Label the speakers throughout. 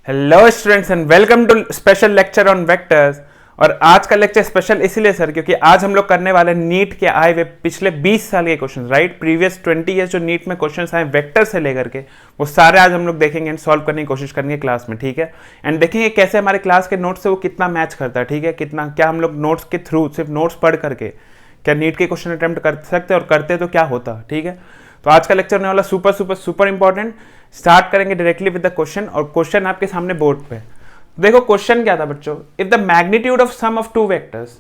Speaker 1: Hello students and welcome to special lecture on vectors. और आज का लेक्चर स्पेशल इसलिए सर क्योंकि आज हम लोग करने वाले नीट के आए हुए पिछले 20 साल के क्वेश्चन, राइट। प्रीवियस 20 ईयर्स जो नीट में क्वेश्चन आए वेक्टर से लेकर के वो सारे आज हम लोग देखेंगे एंड सॉल्व करने की कोशिश करेंगे क्लास में, ठीक है। एंड देखेंगे कैसे हमारे क्लास के नोट्स से वो कितना मैच करता है, ठीक है। कितना क्या हम लोग नोट्स के थ्रू सिर्फ नोट्स पढ़ करके क्या नीट के क्वेश्चन अटेम्प्ट कर सकते और करते तो क्या होता, ठीक है। तो आज का लेक्चर होने वाला super super super important. Start करेंगे डायरेक्टली विद द क्वेश्चन और क्वेश्चन आपके सामने बोर्ड पे। देखो क्वेश्चन क्या था बच्चों, if the magnitude of sum of two vectors,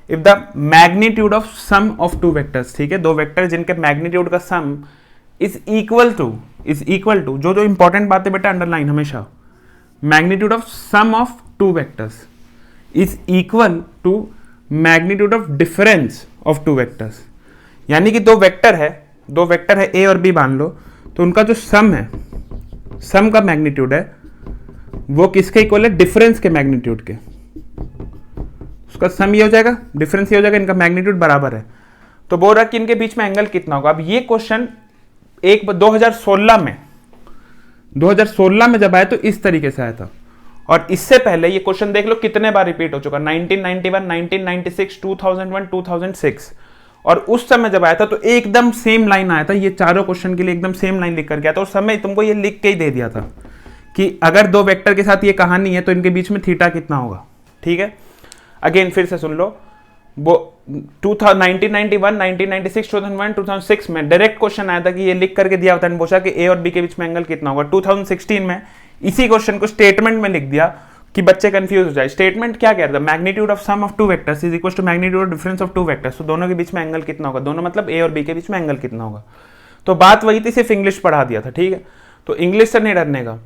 Speaker 1: if the magnitude of sum of two vectors, ठीक है, दो वेक्टर जिनके मैग्नीट्यूड का सम इज इक्वल टू जो इंपॉर्टेंट बात है बेटा अंडरलाइन हमेशा, magnitude of sum of two vectors is equal to magnitude of difference of two vectors. यानी कि दो वेक्टर है ए और बी मान लो, तो उनका जो सम है, सम का मैग्नीट्यूड है वो किसके इक्वल है, डिफरेंस के मैग्नीट्यूड के। उसका सम ये हो जाएगा, डिफरेंस ये हो जाएगा, इनका मैग्नीट्यूड बराबर है। तो बोल रहा कि इनके बीच में एंगल कितना होगा। अब ये क्वेश्चन 2016 में जब आया तो इस तरीके से आया था, और इससे पहले ये क्वेश्चन देख लो कितने बार रिपीट हो चुका, 1991, 1996, 2001, 2006। और उस समय जब आया था तो एकदम सेम लाइन आया था, ये चारों क्वेश्चन के लिए एकदम सेम लाइन लिख कर गया था। उस समय तुमको ये लिख के ही दे दिया था कि अगर दो वेक्टर के साथ ये कहानी है तो इनके बीच में थीटा कितना होगा, ठीक है। अगेन फिर से सुन लो, वो 1991, 1996, 2001, 2006 में डायरेक्ट क्वेश्चन आया था कि ये लिख करके दिया होता है, पूछा कि ए और बी के बीच में एंगल कितना होगा। 2016 में इसी क्वेश्चन को स्टेटमेंट में लिख दिया कि बच्चे कंफ्यूज हो जाए। स्टेटमेंट क्या कह रहा था, magnitude of sum of two vectors is equal to magnitude of difference of two vectors. तो दोनों के बीच में एंगल कितना होगा, दोनों मतलब ए और बी के बीच में एंगल कितना होगा। तो बात वही थी, सिर्फ इंग्लिश पढ़ा दिया था, ठीक है। तो इंग्लिश से नहीं डरने का।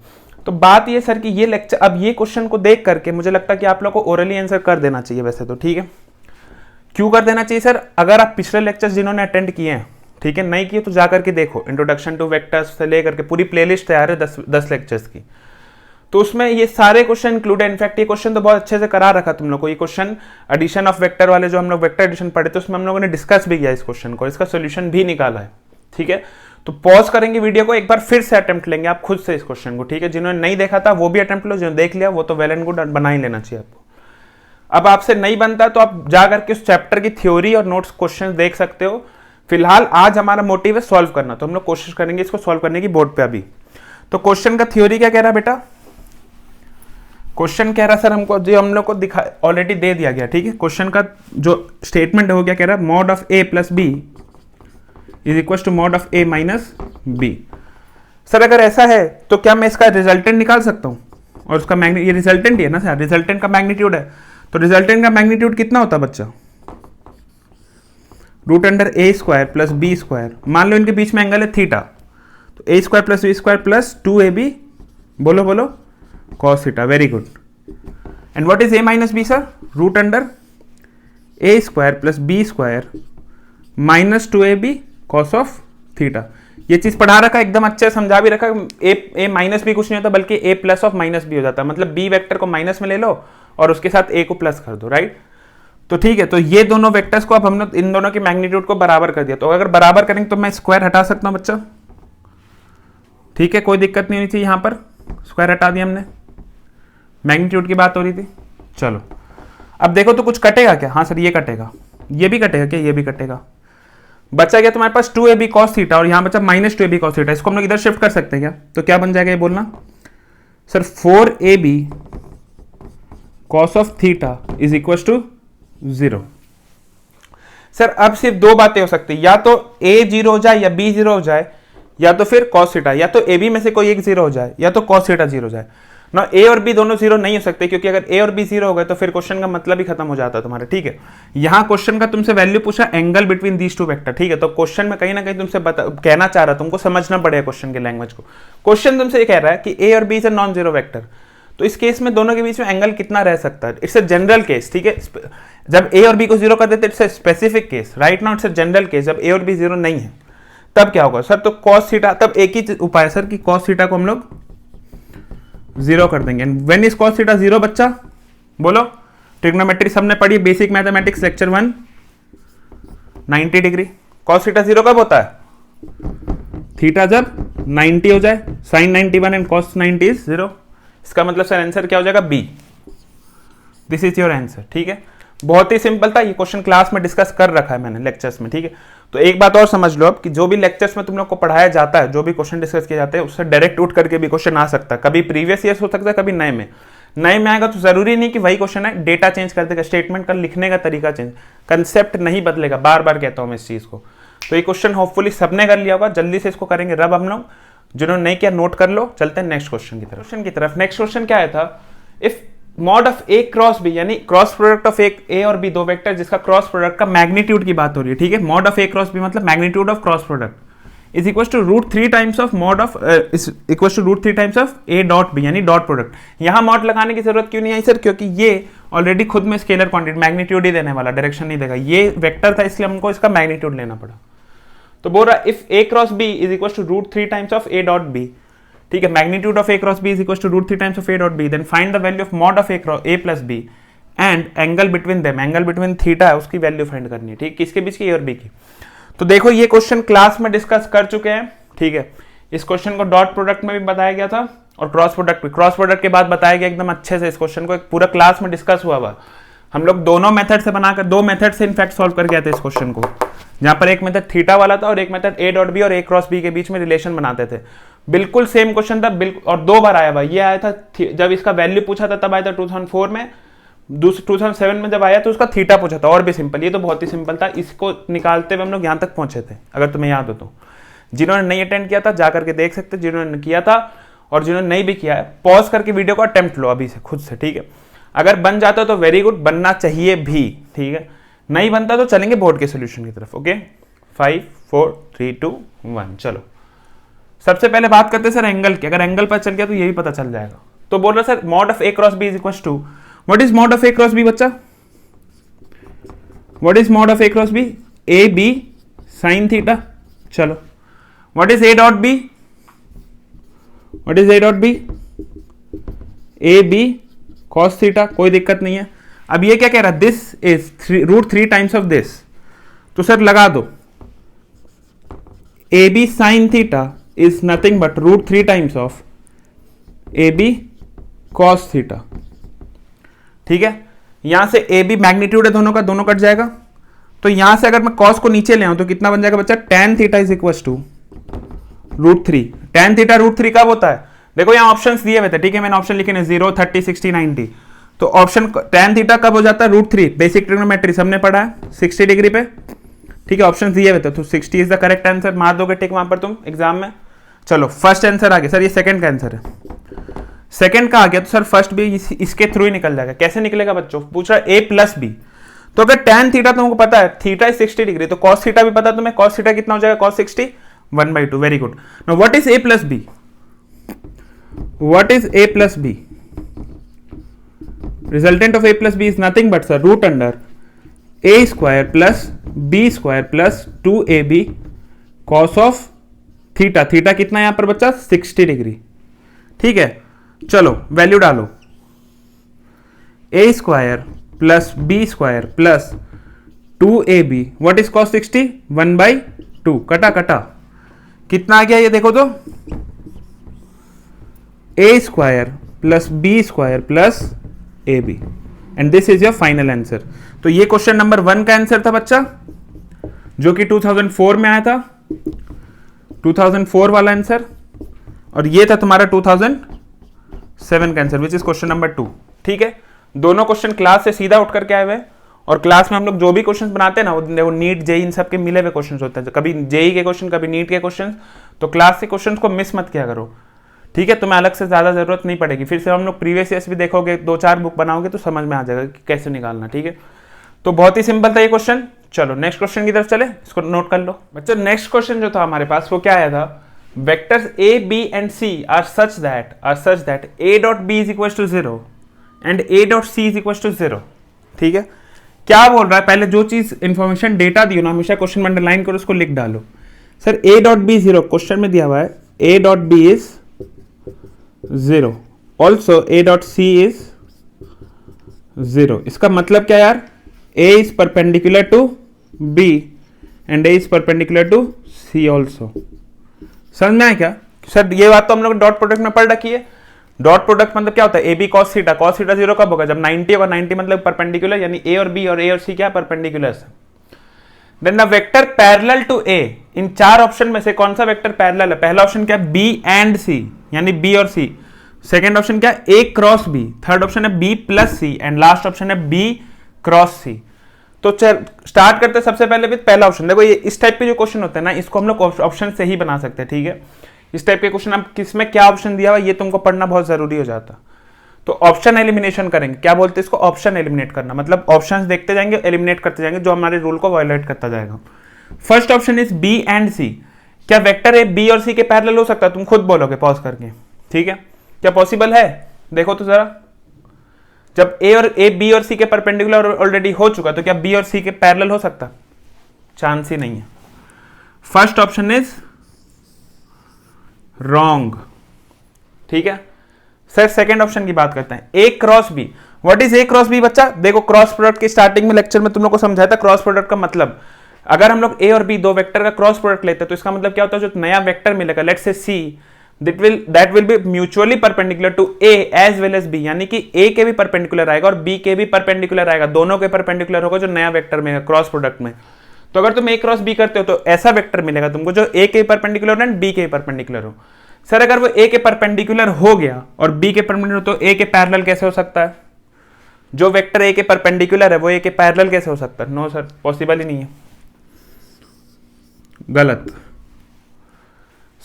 Speaker 1: तो बात ये सर कि ये लेक्चर, अब ये क्वेश्चन को देख करके मुझे लगता है कि आप लोग को ओरली आंसर कर देना चाहिए वैसे तो, ठीक है। क्यों कर देना चाहिए सर, अगर आप पिछले लेक्चर्स जिन्होंने अटेंड किए हैं, ठीक है, नहीं किए तो जा करके देखो, इंट्रोडक्शन टू वेक्टर्स से लेकर के पूरी प्लेलिस्ट तैयार है 10 लेक्चर्स की। तो उसमें ये सारे क्वेश्चन इंक्लूड है। इनफैक्ट ये क्वेश्चन तो बहुत अच्छे से करा रखा तुम लोग को। ये क्वेश्चन एडिशन ऑफ वेक्टर वाले जो हम लोग वेक्टर एडिशन पढ़े थे उसमें हम लोगों ने डिस्कस भी किया इस क्वेश्चन को, इसका सोल्यूशन भी निकाला है, ठीक है। तो पॉज करेंगे वीडियो को, एक बार फिर से अटेम्प्ट लेंगे आप खुद से इस क्वेश्चन को, ठीक है। जिन्होंने नहीं देखा था वो भी अटेम्प्ट लो, जिन्होंने देख लिया वो तो वेल एंड गुड, बना ही लेना चाहिए आपको। अब आपसे नहीं बनता तो आप जा करके उस चैप्टर की थ्योरी और नोट्स क्वेश्चन देख सकते हो। फिलहाल आज हमारा मोटिव है सॉल्व करना, तो हम लोग कोशिश करेंगे इसको सॉल्व करने की बोर्ड पे अभी। तो क्वेश्चन का थ्योरी क्या कह रहा है बेटा, क्वेश्चन कह रहा सर हमको जो हम लोग को दिखा ऑलरेडी दे दिया गया, ठीक है। क्वेश्चन का जो स्टेटमेंट है वो क्या कह रहा है, mod of A plus B is equal to mod of A minus B. Sir अगर ऐसा है तो क्या मैं इसका रिजल्टेंट निकाल सकता हूं, और उसका मैग्नीट्यूड, ये रिजल्टेंट ही है ना सर, रिजल्टेंट का मैग्नीट्यूड है। तो रिजल्टेंट का मैग्नीट्यूड कितना होता है बच्चा, root under a square plus b square. मान लो इनके बीच में एंगल है थीटा, तो a square plus b square plus 2ab, बोलो बोलो, cos theta, very good. And what is a minus b sir? Root under a square plus b square minus 2ab cos of theta. ये चीज पढ़ा रखा, एकदम अच्छे से समझा भी रखा। a माइनस बी कुछ नहीं होता बल्कि a plus of minus B हो जाता है, मतलब b वेक्टर को माइनस में ले लो और उसके साथ a को प्लस कर दो, राइट। तो ठीक है, तो ये दोनों वेक्टर्स को अब हमने इन दोनों के मैग्नीट्यूड को बराबर कर दिया। तो अगर बराबर करेंगे तो मैं स्क्वायर हटा सकता हूं बच्चा, ठीक है, कोई दिक्कत नहीं होनी चाहिए। यहां पर स्क्वायर हटा दिया हमने, मैग्नीट्यूड की बात हो रही थी। चलो अब देखो तो कुछ कटेगा क्या, हाँ सर ये कटेगा, ये भी कटेगा क्या, ये भी कटेगा। बचा गया तुम्हारे पास 2ab cos थीटा और यहां बचा माइनस 2ab cos थीटा। इसको हम लोग इधर शिफ्ट कर सकते हैं क्या, तो क्या बन जाएगा ये बोलना sir, 4ab cos of theta is equal to 0। Sir अब सिर्फ दो बातें हो सकती है, या तो a 0 हो जाए या b 0 हो जाए, या तो फिर cos थीटा, या तो ab में से कोई एक 0 हो जाए या तो cos थीटा 0 हो जाए ना। ए और बी दोनों 0 नहीं हो सकते, क्योंकि अगर ए और बी 0 हो गए तो फिर क्वेश्चन का मतलब ही खत्म हो जाता है तुम्हारा, ठीक है। यहां क्वेश्चन का तुमसे वैल्यू पूछा angle between these two vector, ठीक है। तो क्वेश्चन में कहीं ना कहीं तुमसे कहना चाह रहा, तुमको समझना पड़ेगा क्वेश्चन के लैंग्वेज को। क्वेश्चन तुमसे ये कह रहा है कि ए और B is a non zero vector, तो इस केस में दोनों के बीच में एंगल कितना रह सकता है। इट्स अ जनरल केस, ठीक है। जब ए और बी को 0 कर देते it's a specific case, right now it's a general case. जब ए और बी 0 नहीं है तब क्या होगा सर, तो cos थीटा, तब एक ही उपाय सर कि cos थीटा को हम लोग 0 कर देंगे। व्हेन इज cos थीटा 0 बच्चा, बोलो। ट्रिग्नोमेट्री सबने पढ़ी, basic mathematics lecture 1, 90 degree. cos theta 0 कब होता है, थीटा जब 90 हो जाए, sin 91 एंड cos 90 इज 0। इसका मतलब सर आंसर क्या हो जाएगा, B. This is your answer. ठीक है, बहुत ही सिंपल था, ये क्वेश्चन क्लास में डिस्कस कर रखा है मैंने लेक्चर्स में। ठीक है, तो एक बात और समझ लो अब कि जो भी लेक्चर्स में तुम लोग को पढ़ाया जाता है, जो भी क्वेश्चन डिस्कस किए जाते हैं, उससे डायरेक्ट उठ करके भी क्वेश्चन आ सकता है। कभी प्रीवियस ईयर हो सकता है, कभी नए में आएगा तो जरूरी नहीं कि वही क्वेश्चन है, डेटा चेंज कर देगा, स्टेटमेंट का लिखने का तरीका चेंज, कंसेप्ट नहीं बदलेगा। बार बार कहता हूं मैं इस चीज को। तो ये क्वेश्चन होपफुली सबने कर लिया होगा, जल्दी से इसको करेंगे रब हम लोग। जिन्होंने नहीं किया नोट कर लो। चलते हैं नेक्स्ट क्वेश्चन की तरफ। नेक्स्ट क्वेश्चन क्या आया था, if mod of A cross B, यानी क्रॉस प्रोडक्ट ऑफ एक ए और बी, दो वेक्टर जिसका क्रॉस प्रोडक्ट का मैग्नीट्यूड की बात हो रही है। ठीक है, mod of A cross b मतलब magnitude of cross product is equal to √3 times of mod of is equal to √3 times of A dot b, यानी डॉट प्रोडक्ट। यहां मॉड लगाने की जरूरत क्यों नहीं आई सर, क्योंकि ये ऑलरेडी खुद में स्केलर क्वांटिटी मैग्नीट्यूड ही देने वाला, डायरेक्शन नहीं देगा। ये वेक्टर था इसलिए हमको इसका मैग्नीट्यूड लेना पड़ा। तो बोल रहा if A cross B is equal to √3 times of A dot B. ठीक है, magnitude of A cross B is equal to √3 times of A dot B, then find the value of mod of A plus B and angle between them, angle between theta है उसकी value find करनी है। ठीक, किसके बीच की, ए और B की। तो देखो ये क्वेश्चन क्लास में डिस्कस कर चुके हैं। ठीक है, इस क्वेश्चन को डॉट प्रोडक्ट में भी बताया गया था और क्रॉस प्रोडक्ट भी, क्रॉस प्रोडक्ट के बाद बताया गया एकदम अच्छे से। इस क्वेश्चन को एक पूरा क्लास में डिस्कस हुआ हम लोग दोनों मेथड से बनाकर, दो मेथड से इनफैक्ट सॉल्व कर गए थे इस क्वेश्चन को, जहां पर एक मेथड थीटा वाला था और एक मेथड ए डॉट बी और ए क्रॉस बी के बीच में रिलेशन बनाते थे। बिल्कुल सेम क्वेश्चन था, बिल्कुल, और दो बार आया भाई। ये आया था जब इसका वैल्यू पूछा था तब आया था 2004 में, 2007 में जब आया तो उसका थीटा पूछा था, और भी सिंपल। ये तो बहुत ही सिंपल था, इसको निकालते हुए हम लोग यहां तक पहुंचे थे, अगर तुम्हें याद हो तो। जिन्होंने नहीं अटेंड किया था जाकर के देख सकते, जिन्होंने किया था और जिन्होंने नहीं भी किया है पॉज करके वीडियो को अटेम्प्ट लो अभी से खुद से। ठीक है, अगर बन जाता तो वेरी गुड, बनना चाहिए भी। ठीक है, नहीं बनता तो चलेंगे बोर्ड के सोल्यूशन की तरफ। ओके, 5 4 3 2 1। चलो सबसे पहले बात करते हैं सर एंगल की। अगर एंगल पता चल गया तो यही पता चल जाएगा। तो बोल रहा sir mod of A cross B is equal to, what is mod of A cross b बच्चा, what is mod of A cross b, a B sine theta. चलो what is a dot b, what is a dot b, a B cos theta. कोई दिक्कत नहीं है। अब ये क्या कह रहा है, this is √3 times of this. तो सर लगा दो, A B sine theta is nothing but √3 times of AB cos theta। ठीक है, यहां से AB मैग्नीट्यूड है दोनों का, दोनों कट जाएगा। तो यहां से अगर मैं cos को नीचे ले आऊं तो कितना बन जाएगा बच्चा, tan theta is equal to √3। tan theta √3 कब होता है, देखो यहां ऑप्शंस दिए हुए थे। ठीक है, मैंने ऑप्शन लिखे 0 30 60 90। तो ऑप्शन tan थीटा कब हो जाता है, √3। बेसिक ट्रिग्नोमेट्री सबने पढ़ा है 60 डिग्री पे। ठीक है, ऑप्शन दिए हुए थे तो 60 इज द करेक्ट आंसर, मार दोगे टिक वहां पर तुम एग्जाम में। चलो फर्स्ट आंसर आ गया सर, ये सेकंड का आंसर है। सेकंड का आ गया तो सर फर्स्ट भी इसके थ्रू ही निकल जाएगा। कैसे निकलेगा बच्चों, पूछ रहा है ए प्लस बी। तो अगर tan थीटा तुमको पता है, थीटा इज 60 डिग्री, तो cos थीटा भी पता है तुम्हें, cos थीटा कितना हो जाएगा, cos 60 1/2। Very good. Now what is a plus B, what is a plus B, resultant of a plus B is nothing but sir √a square plus b square plus 2ab cos of theta. Theta कितना है यहां पर बच्चा, 60 degree. ठीक है, चलो value डालो, a square plus b square plus 2ab, what is cos 60 1/2। कटा कटा कितना आ गया ये देखो तो, a square plus b square plus ab, and this is your final answer. तो ये क्वेश्चन नंबर 1 का आंसर था बच्चा, जो कि 2004 में आया था, 2004 वाला आंसर। और ये था तुम्हारा 2007 का answer, which is question number 2। ठीक है, दोनों क्वेश्चन क्लास से सीधा उठ करके आए हुए, और क्लास में हम लोग जो भी क्वेश्चन बनाते हैं ना वो नीट जेई इन सब के मिले हुए क्वेश्चन होते हैं, कभी जेई के क्वेश्चन कभी नीट के क्वेश्चन। तो क्लास के क्वेश्चन को मिस मत किया करो। ठीक है, तुम्हें अलग से ज्यादा जरूरत नहीं पड़ेगी। फिर से हम लोग प्रीवियस ईयर्स भी देखोगे, 2-4 बुक बनाओगे तो समझ में आ जाएगा कि कैसे निकालना। ठीक है, तो बहुत ही सिंपल था ये क्वेश्चन। चलो नेक्स्ट क्वेश्चन की तरफ चले, इसको नोट कर लो बच्चों। नेक्स्ट क्वेश्चन जो था हमारे पास वो क्या आया था, vectors a b and c are such that a dot b is equals to 0 and a dot c is equals to 0। ठीक है, क्या बोल रहा है, पहले जो चीज इंफॉर्मेशन डेटा दी हो ना, हमेशा क्वेश्चन में अंडरलाइन करो, उसको लिख डालो। Sir a dot b 0 question में दिया हुआ है, a dot b is 0, also a dot c is 0। इसका मतलब क्या यार, a is perpendicular to b and a is perpendicular to c also। समझ में आया क्या सर, ये बात तो हम लोग डॉट प्रोडक्ट में पढ़ रखी है। डॉट प्रोडक्ट मतलब क्या होता है, A B cos theta, cos theta zero कब होगा, जब 90 होगा, 90 मतलब परपेंडिकुलर, यानी ए और बी और ए और सी क्या परपेंडिकुलर है। Then the vector parallel to A, इन चार ऑप्शन में से कौन सा वेक्टर पैरेलल है, पहला ऑप्शन क्या बी एंड सी यानी बी और सी, सेकेंड ऑप्शन क्या A cross B, third option है B plus C and last option है बी क्रॉस सी। तो चल स्टार्ट करते हैं सबसे पहले विद पहला ऑप्शन। देखो ये इस टाइप के जो क्वेश्चन होते हैं ना, इसको हम लोग ऑप्शन से ही बना सकते हैं, ठीक है। इस टाइप के क्वेश्चन आप किसमें क्या ऑप्शन दिया हुआ ये तुमको पढ़ना बहुत जरूरी हो जाता। तो ऑप्शन एलिमिनेशन करेंगे, क्या बोलते हैं इसको, ऑप्शन एलिमिनेट करना, मतलब ऑप्शंस देखते जाएंगे, एलिमिनेट करते जाएंगे जो हमारे रूल को वायलेट करता जाएगा। First option is b and c, क्या वेक्टर ए बी और सी के पैरेलल हो सकता है, तुम खुद बोलोगे पॉज करके, ठीक है। क्या पॉसिबल है, देखो तो जरा, जब ए बी और सी के परपेंडिकुलर ऑलरेडी हो चुका तो क्या बी और सी के पैरेलल हो सकता, चांस ही नहीं है। फर्स्ट ऑप्शन इज रॉन्ग, ठीक है। सर सेकंड ऑप्शन की बात करते हैं, a cross b. What is a cross b बच्चा, देखो क्रॉस प्रोडक्ट की स्टार्टिंग में लेक्चर में तुम लोग को समझाया था क्रॉस प्रोडक्ट का मतलब, अगर हम लोग ए और बी दो वेक्टर का क्रॉस प्रोडक्ट लेते हैं तो इसका मतलब क्या होता है, जो नया वेक्टर मिलेगा let's say C, that will be mutually perpendicular to A as well as B, यानी कि A के भी परपेंडिकुलर आएगा और B के भी परपेंडिकुलर आएगा, दोनों के परपेंडिकुलर होगा जो नया वेक्टर में क्रॉस प्रोडक्ट में। तो अगर तुम A क्रॉस B करते हो तो ऐसा वेक्टर मिलेगा तुमको जो A के परपेंडिकुलर एंड B के परपेंडिकुलर हो। सर अगर वो A के परपेंडिकुलर हो गया और B के परपेंडिकुलर, तो A के पैरेलल कैसे हो सकता है, जो वेक्टर A के परपेंडिकुलर है वो A के पैरेलल कैसे हो सकता है, नो सर पॉसिबल ही नहीं है, गलत।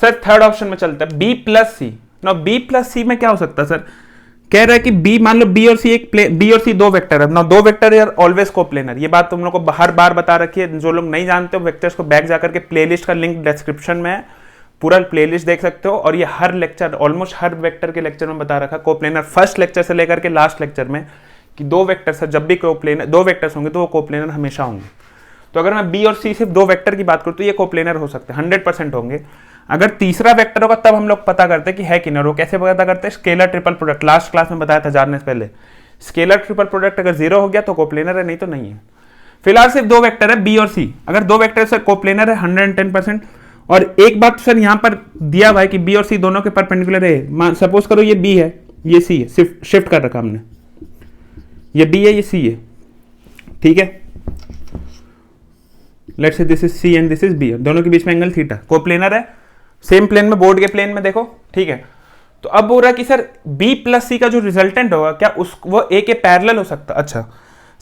Speaker 1: सर थर्ड ऑप्शन में चलता है बी प्लस सी। नो बी प्लस सी में क्या हो सकता है सर, कह रहा है कि बी, मान लो बी और सी बी और सी दो वेक्टर है, नो दो वेक्टर यार ऑलवेज कोप्लेनर, ये बात तुम लोग को हर बार बता रखी है, जो लोग नहीं जानते हो वेक्टर्स को बैक जाकर के प्लेलिस्ट का लिंक डिस्क्रिप्शन में है, पूरा प्लेलिस्ट देख सकते हो, और ये हर लेक्चर ऑलमोस्ट हर वेक्टर के लेक्चर में बता रखा कोप्लेनर, फर्स्ट लेक्चर से लेकर के लास्ट लेक्चर में, कि दो वेक्टर्स जब भी कोप्लेनर, दो वेक्टर्स होंगे तो वो कोप्लेनर हमेशा होंगे। तो अगर मैं बी और सी सिर्फ दो वेक्टर की बात करूं तो ये कोप्लेनर हो सकते हैं, 100% होंगे। अगर तीसरा वेक्टर होगा तब हम लोग पता करते हैं कि है कि नहीं, वो कैसे पता करते हैं, scalar triple product, last class में बताया था जानने से पहले, स्केलर ट्रिपल प्रोडक्ट अगर जीरो हो गया तो कोप्लेनर है, नहीं तो नहीं है। फिलहाल सिर्फ दो वेक्टर है बी और सी, अगर दो वेक्टर से कोप्लेनर है 110%। और एक बात सर यहाँ पर दिया हुआ है कि बी और सी दोनों के परपेंडिकुलर है, सपोज करो ये बी है ये सी है, शिफ्ट कर रखा हमने, ये बी है ये सी है, ठीक है, let's say this is C and this is B, दोनों के बीच में एंगल थीटा, कोप्लेनर है, सेम प्लेन में, बोर्ड के प्लेन में देखो, ठीक है। तो अब बोल रहा है कि सर b प्लस सी का जो रिजल्टेंट होगा क्या वो a के पैरेलल हो सकता। अच्छा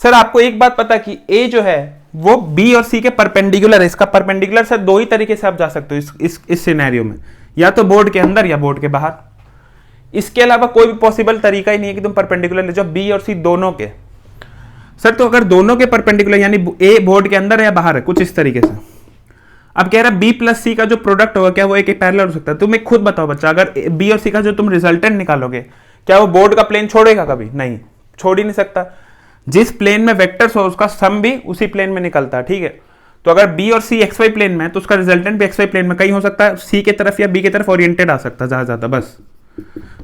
Speaker 1: सर आपको एक बात पता कि a जो है वो b और c के परपेंडिकुलर है, इसका परपेंडिकुलर सर दो ही तरीके से आप जा सकते हो इस सिनेरियो में, या तो बोर्ड के अंदर या बोर्ड के बाहर, इसके अलावा कोई भी पॉसिबल तरीका ही नहीं है कि तुम परपेंडिकुलर ले जाओ b और c दोनों के। सर तो अगर दोनों के परपेंडिकुलर यानी a बोर्ड के अंदर है या बाहर है, कुछ इस तरीके से। अब कह रहा है बी प्लस सी का जो प्रोडक्ट होगा क्या वो एक पैरेलल हो सकता है, तुम एक खुद बताओ बच्चा, अगर बी और सी का जो तुम रिजल्टेंट निकालोगे क्या वो बोर्ड का प्लेन छोड़ेगा, कभी नहीं छोड़ ही नहीं सकता, जिस प्लेन में वेक्टर्स हो उसका सम भी उसी प्लेन में निकलता है, ठीक है। तो अगर बी और सी एक्स वाई प्लेन में है तो उसका रिजल्टेंट भी एक्स वाई प्लेन में कहीं हो सकता है, सी की तरफ या बी की तरफ ओरिएंटेड आ सकता है ज्यादा, बस।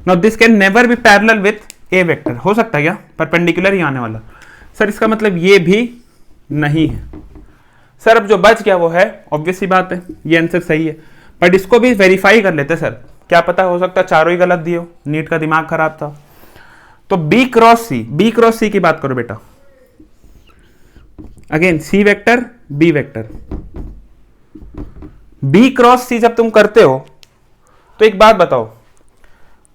Speaker 1: Now this can never be parallel with A vector, हो सकता है क्या परपेंडिकुलर ही आने वाला, सर इसका मतलब ये भी नहीं है। सर अब जो बच गया वो है, ऑब्वियस सी बात है ये आंसर सही है, बट इसको भी वेरीफाई कर लेते सर, क्या पता हो सकता है चारों ही गलत दिए हो, नीट का दिमाग खराब था। तो बी क्रॉस सी की बात करो बेटा, again c vector b vector, b cross c जब तुम करते हो तो एक बात बताओ,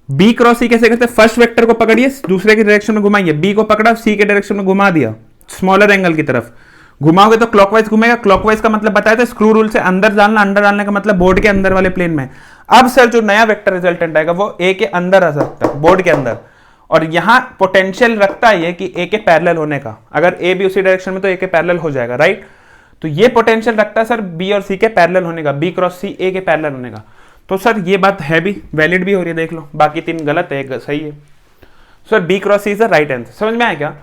Speaker 1: बी क्रॉस सी कैसे करते हैं, फर्स्ट वेक्टर को पकड़िए दूसरे की डायरेक्शन में घुमाइए, बी को पकड़ा सी के डायरेक्शन में घुमा दिया, स्मॉलर एंगल की तरफ घुमाओगे तो क्लॉकवाइज घूमेगा, क्लॉकवाइज का मतलब बताया था स्क्रू रूल से अंदर डालने का मतलब बोर्ड के अंदर वाले प्लेन में। अब सर जो नया वेक्टर रिजल्टेंट आएगा वो ए के अंदर आ सकता है, बोर्ड के अंदर, और यहां पोटेंशियल रखता है ये कि ए के पैरेलल होने का, अगर ए भी उसी डायरेक्शन में तो ए के पैरेलल हो जाएगा, राइट। तो ये पोटेंशियल रखता है सर बी और सी के पैरेलल होने का, बी क्रॉस सी ए के पैरेलल होने का। तो सर ये बात है भी वैलिड भी हो रही है, देख लो, बाकी तीन गलत है, एक सही है। Sir B cross C is the right answer, समझ में आया क्या,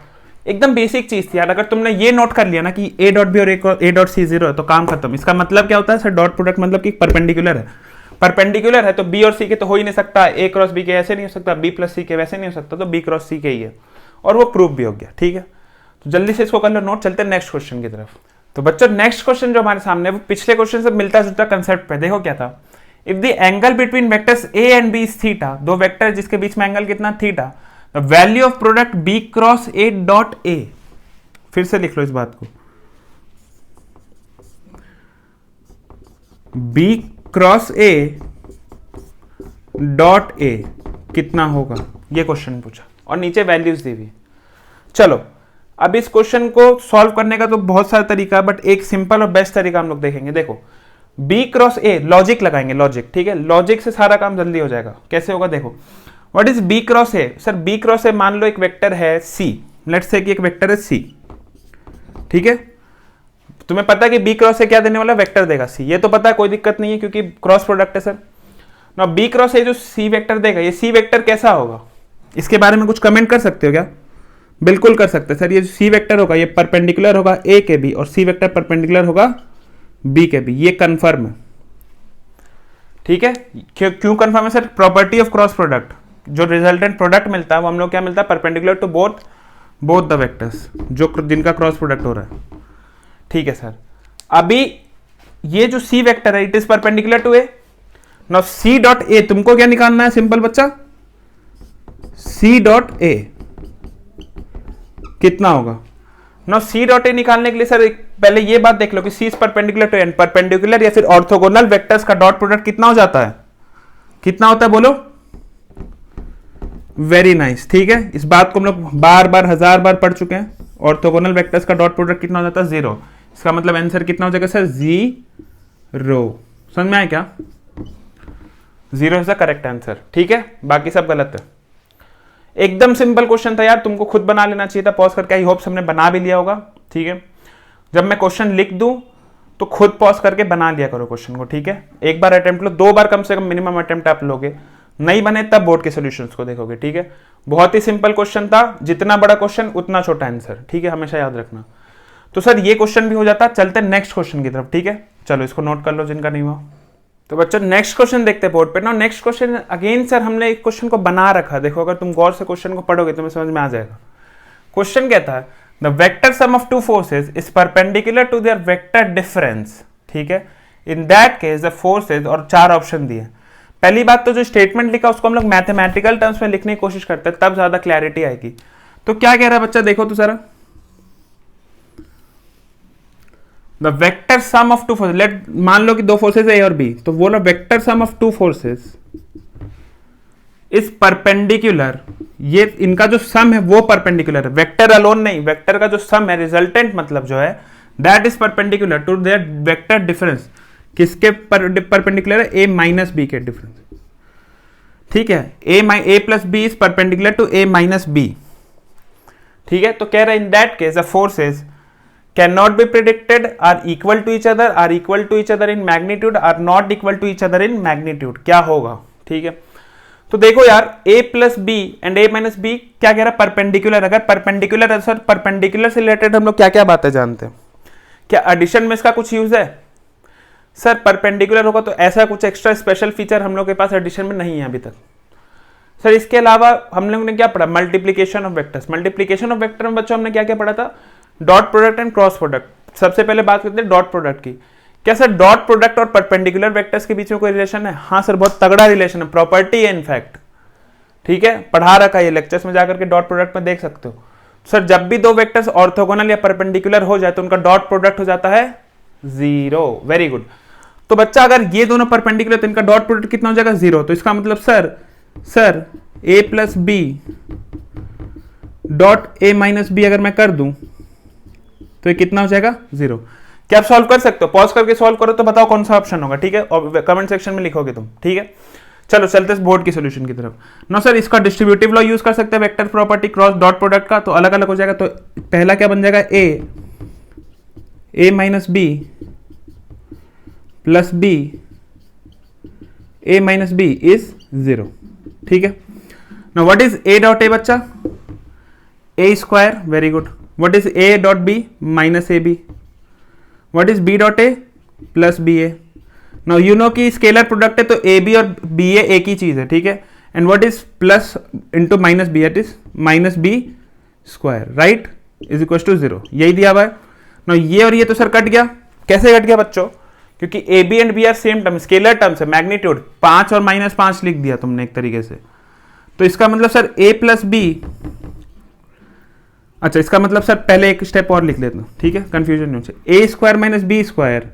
Speaker 1: एकदम बेसिक चीज थी यार। अगर तुमने ये नोट कर लिया ना कि ए डॉट बी और ए डॉट सी जीरो है तो काम खत्म। इसका मतलब क्या होता है सर, डॉट प्रोडक्ट मतलब कि परपेंडिकुलर है, परपेंडिकुलर है तो बी और सी के तो हो ही नहीं सकता, ए क्रॉस बी के ऐसे नहीं हो सकता, बी प्लस सी के वैसे नहीं हो सकता, तो बी क्रॉस सी के ही है, और वो प्रूफ भी हो गया, ठीक है। तो जल्दी से इसको कर लो नोट, चलते हैं नेक्स्ट क्वेश्चन की तरफ। तो बच्चों नेक्स्ट क्वेश्चन जो हमारे सामने वो पिछले क्वेश्चन से मिलता जुलता कंसेप्ट पे, देखो क्या था, if the angle between vectors A and B is theta, दो वेक्टर जिसके बीच में एंगल कितना theta, the value of product B cross A dot A, फिर से लिख लो इस बात को, B cross A dot A कितना होगा, ये क्वेश्चन पूछा और नीचे वैल्यूज दी हुई। चलो अब इस क्वेश्चन को सॉल्व करने का तो बहुत सारा तरीका है, बट एक सिंपल और बेस्ट तरीका हम लोग देखेंगे। देखो बी क्रॉस ए, लॉजिक लगाएंगे, लॉजिक, ठीक है, लॉजिक से सारा काम जल्दी हो जाएगा। कैसे होगा देखो, what is B cross A? Sir B cross A मान लो एक वेक्टर है सी, लेट्स से कि एक वेक्टर है सी, ठीक है, तुम्हें पता है कि बी क्रॉस ए क्या देने वाला, वेक्टर देगा सी, ये तो पता है, कोई दिक्कत नहीं है क्योंकि क्रॉस प्रोडक्ट है सर। ना बी क्रॉस ए जो सी वेक्टर देगा, ये सी वेक्टर कैसा होगा, इसके बारे में कुछ कमेंट कर सकते हो क्या? बिल्कुल कर सकते हैं सर। ये जो सी वेक्टर होगा ये परपेंडिकुलर होगा ए के बी, और सी वेक्टर परपेंडिकुलर होगा बी के बी, ये कंफर्म है, ठीक है। क्यों कंफर्म है sir? Property of cross product, जो रिजल्टेंट प्रोडक्ट मिलता है वो हम लोग क्या मिलता है, perpendicular to both the vectors, जो जिनका क्रॉस प्रोडक्ट हो रहा है, ठीक है सर। अभी ये जो सी वेक्टर है it is perpendicular to A. Now C dot A तुमको क्या निकालना है, सिंपल बच्चा, सी डॉट ए कितना होगा। नाउ सी डॉट ए निकालने के लिए सर पहले ये बात देख लो कि c is perpendicular to n, perpendicular या फिर ऑर्थोगोनल वेक्टर्स का डॉट प्रोडक्ट कितना हो जाता है, कितना होता है बोलो? वेरी नाइस, ठीक है। इस बात को हम लोग बार बार 1000 बार पढ़ चुके हैं। ऑर्थोगोनल वेक्टर्स का डॉट प्रोडक्ट कितना हो जाता है, 0। इसका मतलब आंसर कितना हो जाएगा सर, 0। समझ में आया क्या? 0 इज द करेक्ट आंसर, ठीक है, बाकी सब गलत है। एकदम सिंपल क्वेश्चन था यार, तुमको खुद बना लेना चाहिए था पॉज करके। आई होप हमने बना भी लिया होगा, ठीक है। जब मैं क्वेश्चन लिख दूं तो खुद पॉज करके बना लिया करो क्वेश्चन को, ठीक है। एक बार अटेम्प्ट लो, 2 बार कम से कम मिनिमम अटेम्प्ट आप लोगे, नहीं बने तब बोर्ड के सॉल्यूशंस को देखोगे, ठीक है। बहुत ही सिंपल क्वेश्चन था, जितना बड़ा क्वेश्चन उतना छोटा आंसर, ठीक है, हमेशा याद रखना। तो सर ये क्वेश्चन भी हो जाता, चलते नेक्स्ट क्वेश्चन की तरफ, ठीक है। चलो इसको नोट कर लो जिनका नहीं हुआ। तो बच्चों नेक्स्ट क्वेश्चन देखते हैं बोर्ड पे ना। नेक्स्ट क्वेश्चन अगेन सर हमने एक क्वेश्चन को बना रखा, देखो अगर तुम गौर से क्वेश्चन को पढ़ोगे तुम्हें समझ में आ जाएगा। क्वेश्चन कहता है the vector sum of two forces is perpendicular to their vector difference, ठीक है। In that case the forces, और 4 ऑप्शन दिए। पहली बात तो जो स्टेटमेंट लिखा उसको हम लोग मैथमेटिकल टर्म्स में लिखने की कोशिश करते हैं, तब ज्यादा क्लैरिटी आएगी। तो क्या कह रहा है बच्चा, देखो तो जरा, the vector sum of two forces, let मान लो कि 2 फोर्सेज ए और बी, तो बोला vector sum of 2 forces is perpendicular, ये इनका जो सम है वो परपेंडिकुलर है, वेक्टर अलोन नहीं, वेक्टर का जो सम है रिजल्टेंट मतलब जो है that is perpendicular to their vector difference. किसके परपेंडिकुलर है? ए माइनस बी के डिफरेंस, ठीक है। A plus B is perpendicular to a minus b, ठीक है। तो कह रहे हैं in that case the forces cannot be predicted, are equal to each other, are equal to each other in magnitude, are not equal to each other in magnitude। क्या होगा, ठीक है। तो देखो यार a plus B and a minus B क्या कह रहा है, परपेंडिकुलर। अगर परपेंडिकुलर है सर, परपेंडिकुलर से रिलेटेड हम लोग क्या क्या बातें जानते हैं? क्या एडिशन में इसका कुछ यूज है? सर परपेंडिकुलर होगा तो ऐसा कुछ एक्स्ट्रा स्पेशल फीचर हम लोग के पास एडिशन में नहीं है अभी तक। सर इसके अलावा हम लोग ने क्या पढ़ा, multiplication of vectors. Multiplication of vector में बच्चों हमने क्या क्या पढ़ा था, dot product and cross product. सबसे पहले बात करते हैं डॉट प्रोडक्ट की। क्या सर डॉट प्रोडक्ट और परपेंडिकुलर वेक्टर्स के बीच में कोई रिलेशन है? हाँ सर, बहुत तगड़ा रिलेशन है, प्रॉपर्टी है इनफैक्ट, ठीक है। पढ़ा रखा है ये, लेक्चर्स में जाकर के डॉट प्रोडक्ट में देख सकते हो। सर जब भी 2 वेक्टर्स ऑर्थोगोनल या परपेंडिकुलर हो जाए तो उनका डॉट प्रोडक्ट हो जाता है 0। Very good. तो बच्चा अगर ये दोनों परपेंडिकुलर तो इनका डॉट प्रोडक्ट कितना हो जाएगा, 0। तो इसका मतलब sir A plus B dot A minus B अगर मैं कर दूं तो ये कितना हो जाएगा, 0। क्या आप सॉल्व कर सकते हो? पॉज करके सॉल्व करो तो बताओ कौन सा ऑप्शन होगा, ठीक है, और कमेंट सेक्शन में लिखोगे तुम, ठीक है। चलो चलते हैं बोर्ड की सॉल्यूशन की तरफ। नो सर इसका डिस्ट्रीब्यूटिव लॉ यूज कर सकते हैं vector property cross dot product का, तो अलग अलग हो जाएगा। तो पहला क्या बन जाएगा, a minus b plus b a minus b is 0, ठीक है। Now what is a dot a बच्चा, a square, very good. What is a dot b minus ab? What is b dot a plus ba? Now you know कि scalar product है तो ab और ba एक ही चीज है, ठीक है। And what is plus into minus b, it is minus b square, right, is equals to 0। यही दिया हुआ है। Now ये और ये तो सर कट गया। कैसे कट गया बच्चों? क्योंकि A B and B are same term, scalar terms है, मैग्नीट्यूड 5 और -5 लिख दिया तुमने एक तरीके से। तो इसका मतलब सर a प्लस बी, अच्छा इसका मतलब सर पहले एक स्टेप और लिख लेता हूं, ठीक है, कंफ्यूजन नहीं होना। A square minus b square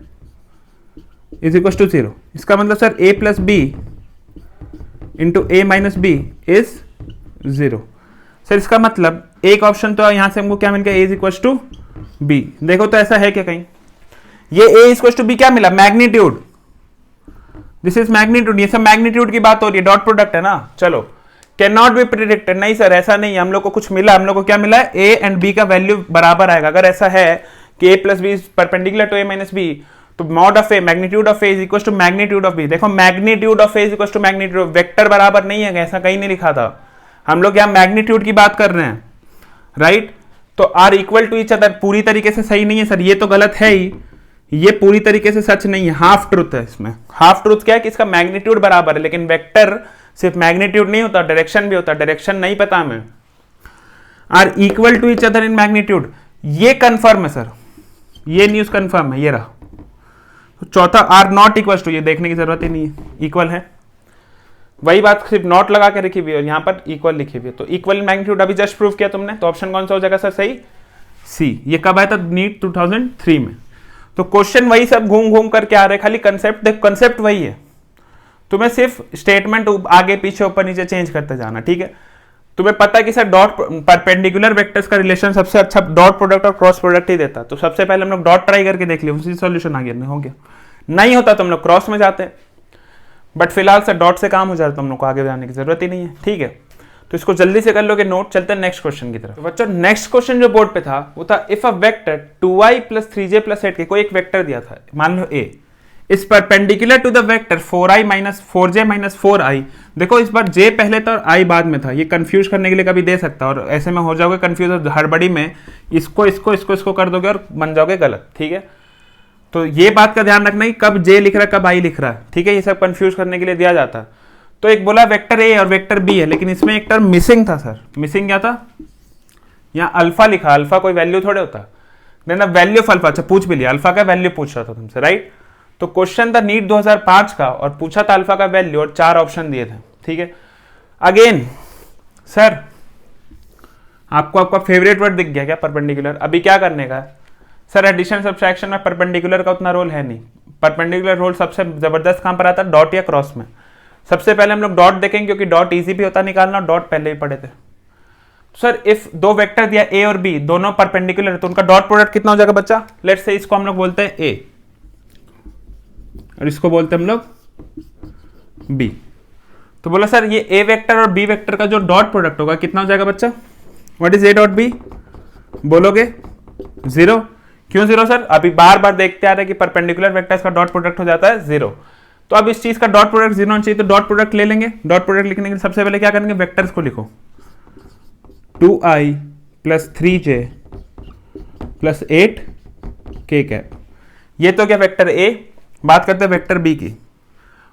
Speaker 1: is equal to 0। इसका मतलब sir a plus b into a minus b is 0। Sir इसका मतलब एक ऑप्शन तो यहां से हमको क्या मिल गया, a is equal to B. देखो तो ऐसा है क्या कहीं, ये a इक्वल टू बी क्या मिला, मैग्नीट्यूड, दिस इज मैग्नीट्यूड, ये सब मैग्नीट्यूड की बात हो रही है, डॉट प्रोडक्ट है ना। चलो, कैन नॉट बी प्रिडिक्टेड, नहीं सर ऐसा नहीं है, हम लोग को कुछ मिला, हम लोग को क्या मिला है, a एंड b का वैल्यू बराबर आएगा। अगर ऐसा है कि a plus B is perpendicular to a minus b, तो mod of a, magnitude of a is equal to magnitude of b। देखो magnitude of a is equal to magnitude, vector बराबर नहीं है, ऐसा कहीं नहीं लिखा था, हम लोग यहाँ मैग्नीट्यूड की बात कर रहे हैं, राइट। तो are equal to each other पूरी तरीके से सही नहीं है सर, ये तो गलत है ही, ये पूरी तरीके से सच नहीं है, हाफ ट्रुथ है इसमें। हाफ ट्रुथ क्या है कि इसका मैग्नीट्यूड बराबर है, लेकिन वेक्टर सिर्फ मैग्नीट्यूड नहीं होता, डायरेक्शन भी होता, डायरेक्शन नहीं पता हमें। Are equal to each other in magnitude, ये कंफर्म है सर, ये न्यूज कंफर्म है, ये रहा। तो चौथा आर नॉट इक्वल टू, ये देखने की जरूरत ही नहीं है, इक्वल है, वही बात सिर्फ नॉट लगा के लिखी हुई है और यहां पर इक्वल लिखी हुई है। तो इक्वल मैग्नीट्यूड अभी जस्ट प्रूव किया तुमने, तो ऑप्शन कौन सा हो जाएगा सर सही, सी। ये कब आया था, नीट 2003 में। तो क्वेश्चन वही सब घूम घूम करके आ रहे, खाली कंसेप्ट देख, कंसेप्ट वही है, तुम्हें सिर्फ स्टेटमेंट आगे पीछे ऊपर नीचे चेंज करते जाना, ठीक है। तुम्हें पता है कि सर डॉट परपेंडिकुलर वेक्टर्स का रिलेशन सबसे अच्छा डॉट प्रोडक्ट और क्रॉस प्रोडक्ट ही देता, तो सबसे पहले हम लोग डॉट ट्राई करके देख लिया, उसी सॉल्यूशन आ गया, हो गया। नहीं होता तो हम लोग क्रॉस में जाते हैं, बट फिलहाल सर डॉट से काम हो जाता, तो हम लोग को आगे जाने की जरूरत ही नहीं है, ठीक है। तो इसको जल्दी से कर लोगे नोट, चलते हैं नेक्स्ट क्वेश्चन की तरफ। तो बच्चों नेक्स्ट क्वेश्चन जो बोर्ड पे था वो था, if a vector 2i plus 3j plus 8 K, कोई एक वेक्टर दिया था, मान लो a इज perpendicular to the vector 4i minus 4j minus 4i। देखो इस बार j पहले था और i बाद में था, ये कंफ्यूज करने के लिए कभी दे सकता है, और ऐसे में हो जाओगे कंफ्यूज, हड़बड़ी में इसको कर दोगे और बन जाओगे गलत, ठीक है। तो ये बात का ध्यान रखना कि कब j लिख रहा है कब i लिख रहा है, ठीक है, ये सब कंफ्यूज करने के लिए दिया जाता है। तो एक बोला वेक्टर a और वेक्टर b है, लेकिन इसमें एक टर्म मिसिंग था सर, मिसिंग क्या था, यहाँ अल्फा लिखा, अल्फा कोई वैल्यू थोड़े होता, देना वैल्यू ऑफ अल्फा, अच्छा पूछ भी लिया, अल्फा का वैल्यू पूछ रहा था तुमसे, राइट। तो क्वेश्चन था नीट 2005 का और पूछा था अल्फा का वैल्यू और 4 ऑप्शन दिए थे, ठीक है। अगेन सर आपको आपका फेवरेट वर्ड दिख गया क्या, परपेंडिकुलर। अभी क्या करने का है सर, एडिशन सब्ट्रैक्शन में परपेंडिकुलर का उतना रोल है नहीं, परपेंडिकुलर रोल सबसे जबरदस्त कहां पर आता है, डॉट या क्रॉस में। सबसे पहले हम लोग डॉट देखेंगे क्योंकि डॉट इजी भी होता निकालना, डॉट पहले ही पढ़े थे। सर इफ दो वेक्टर दिया a और b, दोनों परपेंडिकुलर है, तो उनका डॉट प्रोडक्ट कितना हो जाएगा बच्चा, लेट्स से इसको हम लोग बोलते हैं a और इसको बोलते हैं हम लोग b। तो बोला सर ये a वेक्टर और b वेक्टर का जो डॉट प्रोडक्ट होगा कितना हो जाएगा बच्चा, what is a dot b, बोलोगे 0। क्यों 0 सर, अभी बार बार देखते आ रहे कि परपेंडिकुलर वेक्टर्स का डॉट प्रोडक्ट हो जाता है 0। तो अब इस चीज का डॉट प्रोडक्ट 0 होना चाहिए, तो डॉट प्रोडक्ट ले लेंगे। डॉट प्रोडक्ट लिखने के लिए सबसे पहले क्या करेंगे, वेक्टर्स को लिखो, 2i plus 3j plus 8k cap, ये तो क्या वेक्टर a। बात करते हैं वेक्टर b की,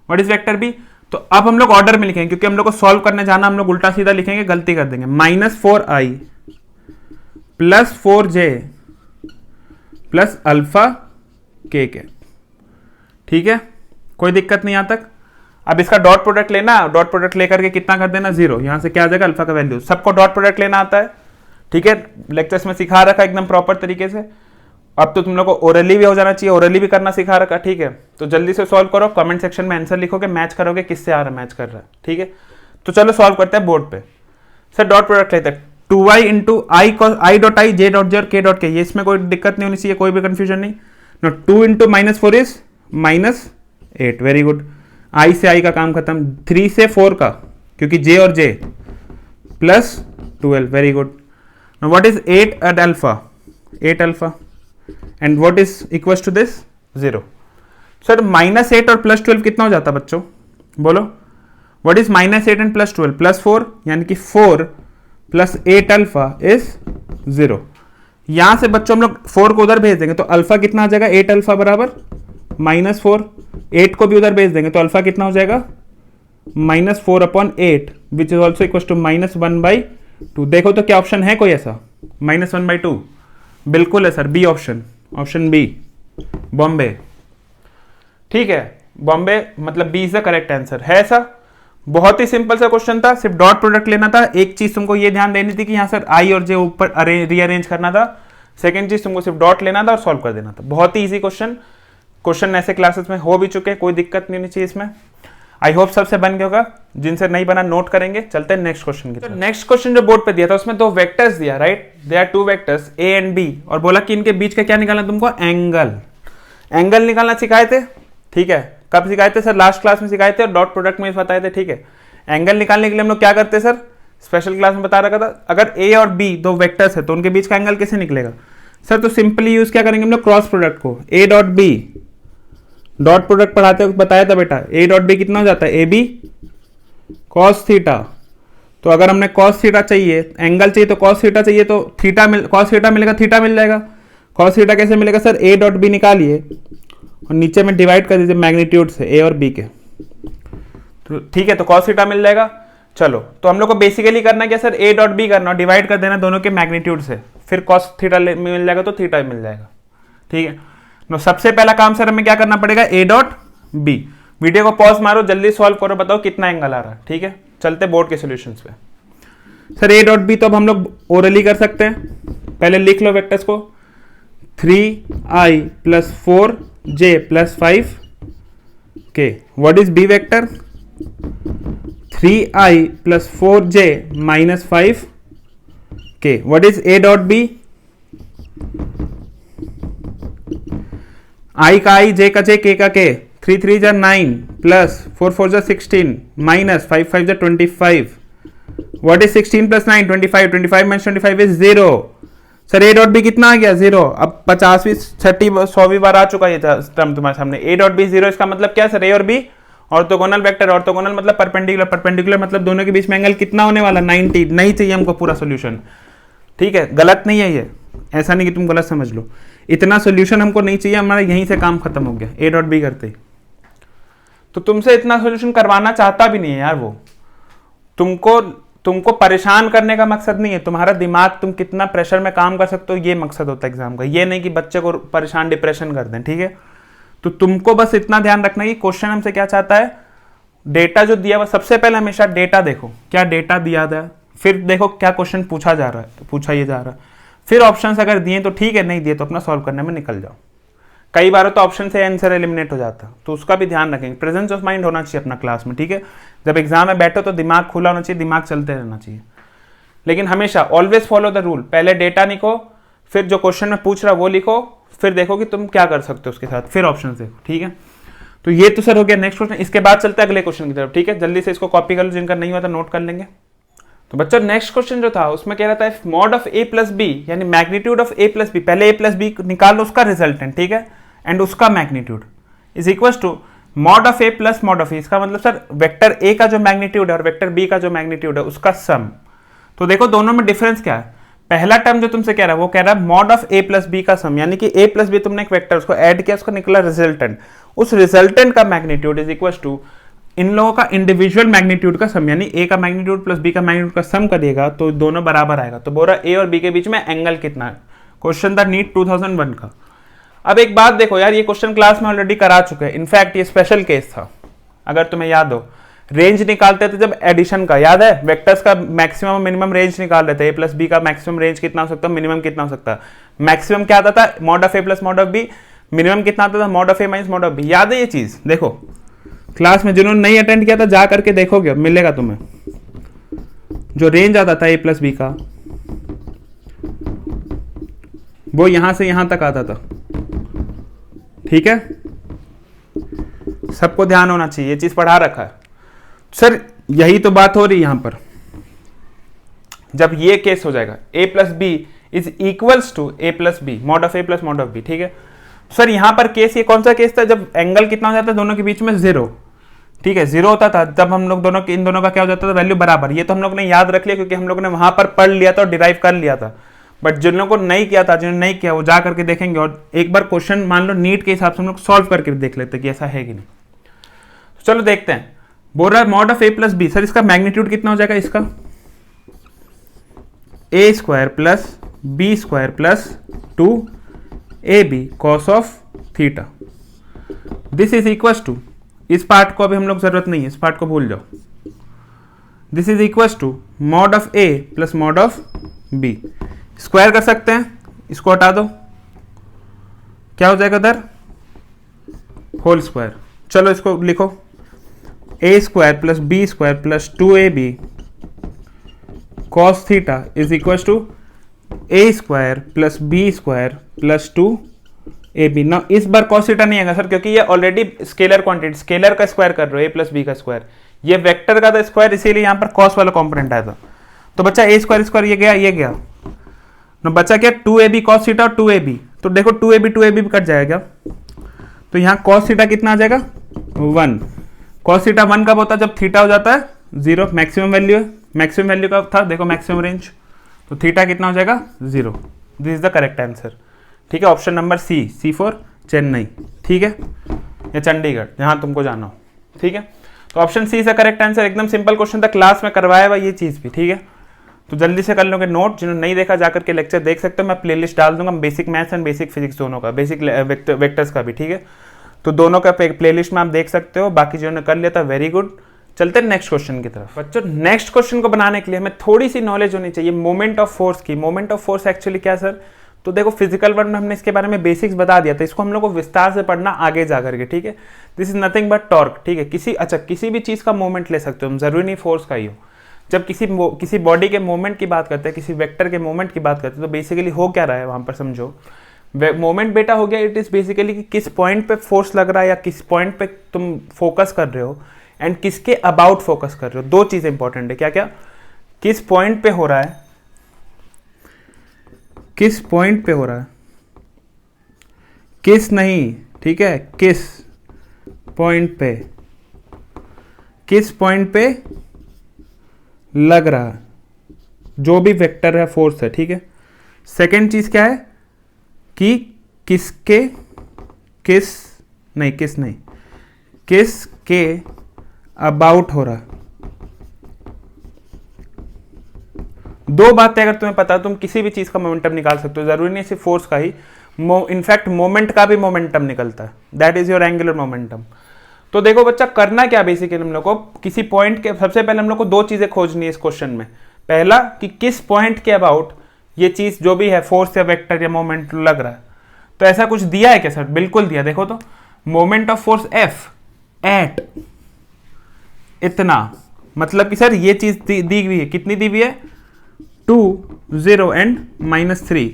Speaker 1: व्हाट इज वेक्टर b। तो अब हम लोग ऑर्डर में लिखेंगे क्योंकि हम लोग को सॉल्व करने जाना, हम लोग उल्टा सीधा लिखेंगे, गलती कर देंगे। -4i plus 4j plus alpha k cap, ठीक है, कोई दिक्कत नहीं यहां तक। अब इसका डॉट प्रोडक्ट लेना, डॉट प्रोडक्ट लेकर के कितना कर देना 0, यहां से क्या आ जाएगा अल्फा का वैल्यू। सबको डॉट प्रोडक्ट लेना आता है, ठीक है, लेक्चर्स में सिखा रखा एकदम प्रॉपर तरीके से। अब तो तुम लोग को ओरली भी हो जाना चाहिए, ओरली भी करना सिखा रखा, ठीक है। तो जल्दी से सॉल्व करो, कमेंट सेक्शन में आंसर लिखोगे, मैच करोगे किससे आ रहा है, मैच कर रहा है, ठीक है। तो चलो सॉल्व करते हैं बोर्ड पे। सर डॉट प्रोडक्ट लेते हैं 2i into I dot I, J dot J और के डॉट के, ये इसमें कोई दिक्कत नहीं होनी चाहिए, कोई भी कंफ्यूजन नहीं। 2 into -4 is -8, very good. i से i का काम खत्म, 3 से 4 का, क्योंकि j और j plus 12, very good. What is 8 at alpha, 8 alpha, and what is equals to this 0। Sir -8 और +12 कितना हो जाता बच्चों, बोलो। व्हाट इज -8 एंड +12, +4, यानी कि 4 प्लस 8 अल्फा इज 0। यहां से बच्चों हम लोग 4 को उधर भेज देंगे तो अल्फा कितना आ जाएगा, 8 अल्फा बराबर -4, 8 को भी उधर भेज देंगे तो अल्फा कितना हो जाएगा, -4/8, which is also equal to -1/2। देखो तो क्या ऑप्शन है कोई ऐसा, -1/2, बिल्कुल है sir, B option, option B Bombay. ठीक है, बॉम्बे मतलब B is the correct answer है ऐसा। बहुत ही सिंपल सा क्वेश्चन था, सिर्फ डॉट प्रोडक्ट लेना था। एक चीज तुमको ये ध्यान देनी थी कि यहाँ सर आई और जे ऊपर रीअरेंज करना था। सेकंड चीज तुमको सिर्फ डॉट लेना था और सॉल्व कर देना था। बहुत ही इजी क्वेश्चन ऐसे क्लासेस में हो भी चुके हैं, कोई दिक्कत नहीं होनी चाहिए इसमें। आई होप सबसे बन गया होगा, जिनसे नहीं बना नोट करेंगे। चलते हैं नेक्स्ट क्वेश्चन की तरफ। नेक्स्ट क्वेश्चन जो बोर्ड पे दिया था उसमें दो वेक्टर्स दिया, right, they are two vectors A and B, और बोला कि इनके बीच का क्या निकालना तुमको, एंगल निकालना सिखाए थे। ठीक है, कब सिखाए थे सर, लास्ट क्लास में सिखाए थे और डॉट प्रोडक्ट में बताए थे। ठीक है, एंगल निकालने के लिए हम लोग क्या करते हैं सर, स्पेशल क्लास में बता रखा था, अगर ए और बी दो वेक्टर्स है तो उनके बीच का एंगल कैसे निकलेगा सर, तो सिंपली यूज क्या करेंगे हम लोग, क्रॉस प्रोडक्ट को। A dot B, dot product पढ़ाते वक्त बताया था बेटा, ए डॉट बी कितना हो जाता है, ए बी कॉस थीटा। तो अगर हमने कॉस थीटा चाहिए, एंगल चाहिए तो कॉस थीटा चाहिए, तो कॉस थीटा मिलेगा, थीटा मिल जाएगा। कॉस थीटा कैसे मिलेगा सर, ए डॉट बी निकालिए और नीचे में डिवाइड कर दीजिए मैग्नीट्यूड से, ए और बी के। तो ठीक है, तो कॉस थीटा मिल जाएगा। चलो, तो हम लोग को बेसिकली करना क्या सर, ए डॉट बी करना, डिवाइड कर देना दोनों के मैग्नीट्यूड से, फिर कॉस थीटा मिल जाएगा तो थीटा मिल जाएगा। ठीक है, तो सबसे पहला काम सर हमें क्या करना पड़ेगा, ए डॉट बी। वीडियो को पॉज मारो, जल्दी सॉल्व करो, बताओ कितना एंगल आ रहा है। ठीक है, चलते बोर्ड के सॉल्यूशंस पे। सर ए डॉट बी तो अब हम लोग ओरली कर सकते हैं, पहले लिख लो वेक्टर्स को, 3i + 4j + 5k। What is B vector, 3i + 4j - 5k। What is a dot B, i का i, j का j, k का k। 3 3 जा 9 + 4 4 जा 16 - 5 5 जा 25। What is 16 + 9, 25। 25 - 25 is 0। Sir A dot B कितना आ गया, 0। अब 50वीं 60 100वीं बार आ चुका ये टर्म तुम्हारे सामने, ए डॉट बी 0। इसका मतलब क्या सर, ए और बी ऑर्थोगोनल वेक्टर, ऑर्थोगोनल मतलब परपेंडिकुलर, परपेंडिकुलर मतलब दोनों के बीच में एंगल कितना होने वाला, 90। नहीं चाहिए हमको पूरा सोल्यूशन। ठीक है, गलत नहीं है ये, ऐसा नहीं कि तुम गलत समझ लो, इतना सोल्यूशन हमको नहीं चाहिए, हमारा यहीं से काम खत्म हो गया ए डॉट बी करते ही। तो तुमसे इतना सोल्यूशन करवाना चाहता भी नहीं है यार वो, तुमको परेशान करने का मकसद नहीं है, तुम्हारा दिमाग तुम कितना प्रेशर में काम कर सकते हो ये मकसद होता है एग्जाम का, ये नहीं कि बच्चे को परेशान डिप्रेशन कर दें। ठीक है, तो तुमको बस इतना ध्यान रखना है कि क्वेश्चन हमसे क्या चाहता है, डेटा जो दिया हुआ, सबसे पहले हमेशा डेटा देखो, क्या डेटा दिया था, फिर देखो क्या क्वेश्चन पूछा जा रहा है, पूछा ये जा रहा है, फिर ऑप्शंस अगर दिए तो ठीक है, नहीं दिए तो अपना सॉल्व करने में निकल जाओ। कई बार तो ऑप्शन से आंसर एलिमिनेट हो जाता है, तो उसका भी ध्यान रखेंगे। प्रेजेंस ऑफ माइंड होना चाहिए अपना क्लास में। ठीक है, जब एग्जाम में बैठो तो दिमाग खुला होना चाहिए, दिमाग चलते रहना चाहिए, लेकिन हमेशा ऑलवेज फॉलो द रूल, पहले डेटा लिखो, फिर जो क्वेश्चन में पूछ रहा वो लिखो, फिर देखो कि तुम क्या कर सकते हो उसके साथ, फिर ऑप्शन देखो। ठीक है, तो ये तो सर हो गया नेक्स्ट क्वेश्चन। इसके बाद चलते हैं अगले क्वेश्चन की तरफ। ठीक है, जल्दी से इसको कॉपी कर लो, जिनका नहीं हुआ तो नोट कर लेंगे। तो बच्चों नेक्स्ट क्वेश्चन जो था उसमें कह रहा था मॉड ऑफ a + b, यानी मैग्नीट्यूड ऑफ a + b, पहले a + b निकाल लो उसका रिजल्टेंट। ठीक है, एंड उसका magnitude is equal to mod of a + mod of e। इसका मतलब सर वेक्टर a का जो मैग्नीट्यूड है और वेक्टर b का जो मैग्नीट्यूड है उसका सम। तो देखो दोनों में डिफरेंस क्या है, पहला टर्म जो तुमसे कह रहा है वो कह रहा है मॉड ऑफ a + b का सम, यानी कि a + b तुमने एक वेक्टर उसको ऐड किया, उसका निकला रिजल्टेंट, उस रिजल्टेंट का मैग्नीट्यूड इज इक्वल टू इन लोगों का इंडिविजुअल मैग्नीट्यूड का सम, यानी a का मैग्नीट्यूड + b का मैग्नीट्यूड का सम करिएगा तो दोनों बराबर आएगा। तो बोल रहा a और b के बीच में एंगल कितना है, क्वेश्चन था नीट 2001 का। अब एक बात देखो यार, ये क्वेश्चन क्लास में ऑलरेडी करा चुके हैं, इनफैक्ट ये स्पेशल केस था, अगर तुम्हें याद हो। रेंज निकालते थे जब एडिशन का, याद है, वेक्टर्स का मैक्सिमम और मिनिमम रेंज निकाल रहे थे, a + b का मैक्सिमम रेंज कितना हो सकता है, मिनिमम कितना हो सकता है। मैक्सिमम क्या आता था, mod of a + mod of b, minimum कितना आता था, mod of a - mod of b। याद है ये चीज, देखो क्लास में जिन्होंने नहीं अटेंड किया था जा करके देखोगे, मिलेगा तुम्हें। जो रेंज आता था a + b का वो यहां से यहां तक आता था। ठीक है, सबको ध्यान होना चाहिए, ये चीज पढ़ा रखा है सर। यही तो बात हो रही यहां पर, जब ये केस हो जाएगा a + b is equals to a + b, mod of a + mod of b। ठीक है सर, यहां पर केस, ये कौन सा केस था, जब एंगल कितना हो जाता है दोनों के बीच में, 0। ठीक है, 0 होता था जब हम लोग दोनों, इन दोनों का क्या हो जाता था, वैल्यू बराबर। ये तो हम लोग ने याद रख लिया क्योंकि हम लोग ने वहां पर पढ़ लिया था और डिराइव कर लिया था, बट जिन लोगों को नहीं किया था, जिन्होंने नहीं किया वो जा करके देखेंगे, और एक बार क्वेश्चन मान लो नीट के हिसाब से हम लोग सॉल्व करके देख लेते कि ऐसा है कि नहीं। तो चलो देखते हैं, बोल रहा है mod of a + b, sir इसका मैग्नीट्यूड कितना हो जाएगा, इसका a² + b² + 2ab cos of थीटा। दिस इज इक्वल टू, इस पार्ट को अभी हम लोग जरूरत नहीं है, इस पार्ट को भूल जाओ, this is equal to mod of A plus mod of B. Square कर सकते हैं, इसको हटा दो, क्या हो जाएगा उधर, होल स्क्वायर। चलो इसको लिखो, a square plus b square plus 2ab cos theta is equal to a square plus b square plus 2ab। ना इस बार कॉस थीटा नहीं आएगा सर, क्योंकि ये ऑलरेडी स्केलर क्वांटिटी, स्केलर का स्क्वायर कर रहे हो, ए प्लस बी का स्क्वायर, ये वेक्टर का था स्क्वायर, इसीलिए यहां पर कॉस वाला कॉम्पोनेंट आया था। तो बच्चा ए स्क्वायर स्क्वायर ये गया, ये गया, ना बचा क्या 2ab कॉस थीटा और 2ab। तो देखो 2ab भी कट जाएगा, तो यहाँ कॉस थीटा कितना आ जाएगा 1। कॉस थीटा 1 कब होता है, जब थीटा हो जाता है 0, मैक्सिमम वैल्यू है, मैक्सिमम वैल्यू का था देखो मैक्सिमम रेंज, तो थीटा कितना हो जाएगा 0। This is the correct answer. ठीक है, option number C for Chennai, ठीक है, या चंडीगढ़, जहां तुमको जाना हो। ठीक है, तो option C is the correct answer. एकदम सिंपल क्वेश्चन था, क्लास में करवाया हुआ ये चीज भी। ठीक है, तो जल्दी से कर लोगे नोट, जिन्होंने नहीं देखा जाकर के लेक्चर देख सकते हो, मैं प्लेलिस्ट डाल दूंगा basic maths and basic physics दोनों का, बेसिक वेक्टर्स का भी। ठीक है, तो दोनों का प्लेलिस्ट में आप देख सकते हो। बाकी जिन्होंने कर लिया था वेरी गुड। चलते हैं नेक्स्ट क्वेश्चन की तरफ। बच्चों नेक्स्ट क्वेश्चन को बनाने के लिए हमें थोड़ी सी नॉलेज होनी चाहिए मोमेंट ऑफ फोर्स की। मोमेंट ऑफ फोर्स एक्चुअली क्या सर, तो देखो फिजिकल वर्ल्ड में हमने इसके बारे में बेसिक्स बता दिया था, इसको हम लोग को विस्तार से पढ़ना आगे जाकर के। ठीक है, this is nothing but torque. ठीक है, किसी भी चीज का मोमेंट ले सकते हो हम, जरूरी नहीं फोर्स का ही हो। जब किसी बॉडी के मोमेंट की बात करते हैं, किसी वेक्टर के मोमेंट की बात करते हैं, तो बेसिकली हो क्या रहा है वहां पर समझो। मोमेंट बेटा हो गया, इट इज बेसिकली कि किस पॉइंट पे फोर्स लग रहा है या किस पॉइंट पे तुम फोकस कर रहे हो एंड किसके अबाउट फोकस कर रहे हो। दो चीजें इंपॉर्टेंट है, क्या क्या, किस पॉइंट पे हो रहा है, किस पॉइंट पे हो रहा है, किस नहीं, ठीक है, किस पॉइंट पे, किस पॉइंट पे लग रहा है, जो भी वेक्टर है फोर्स है। ठीक है, सेकेंड चीज क्या है कि किसके, किसके अबाउट हो रहा। दो बातें अगर तुम्हें पता, तुम किसी भी चीज का मोमेंटम निकाल सकते हो, जरूरी नहीं सिर्फ फोर्स का ही, इनफैक्ट मोमेंट का भी मोमेंटम निकलता है, that is your angular momentum. तो देखो बच्चा करना क्या बेसिकली हम लोग को, किसी पॉइंट के, सबसे पहले हम लोग को दो चीजें खोजनी है इस क्वेश्चन में। पहला कि किस पॉइंट के अबाउट ये चीज जो भी है फोर्स या वेक्टर या मोमेंट लग रहा है। तो ऐसा कुछ दिया है क्या सर, बिल्कुल दिया, देखो तो moment of force F at इतना, मतलब कि सर ये चीज दी हुई है, कितनी दी हुई है 2 0 एंड -3।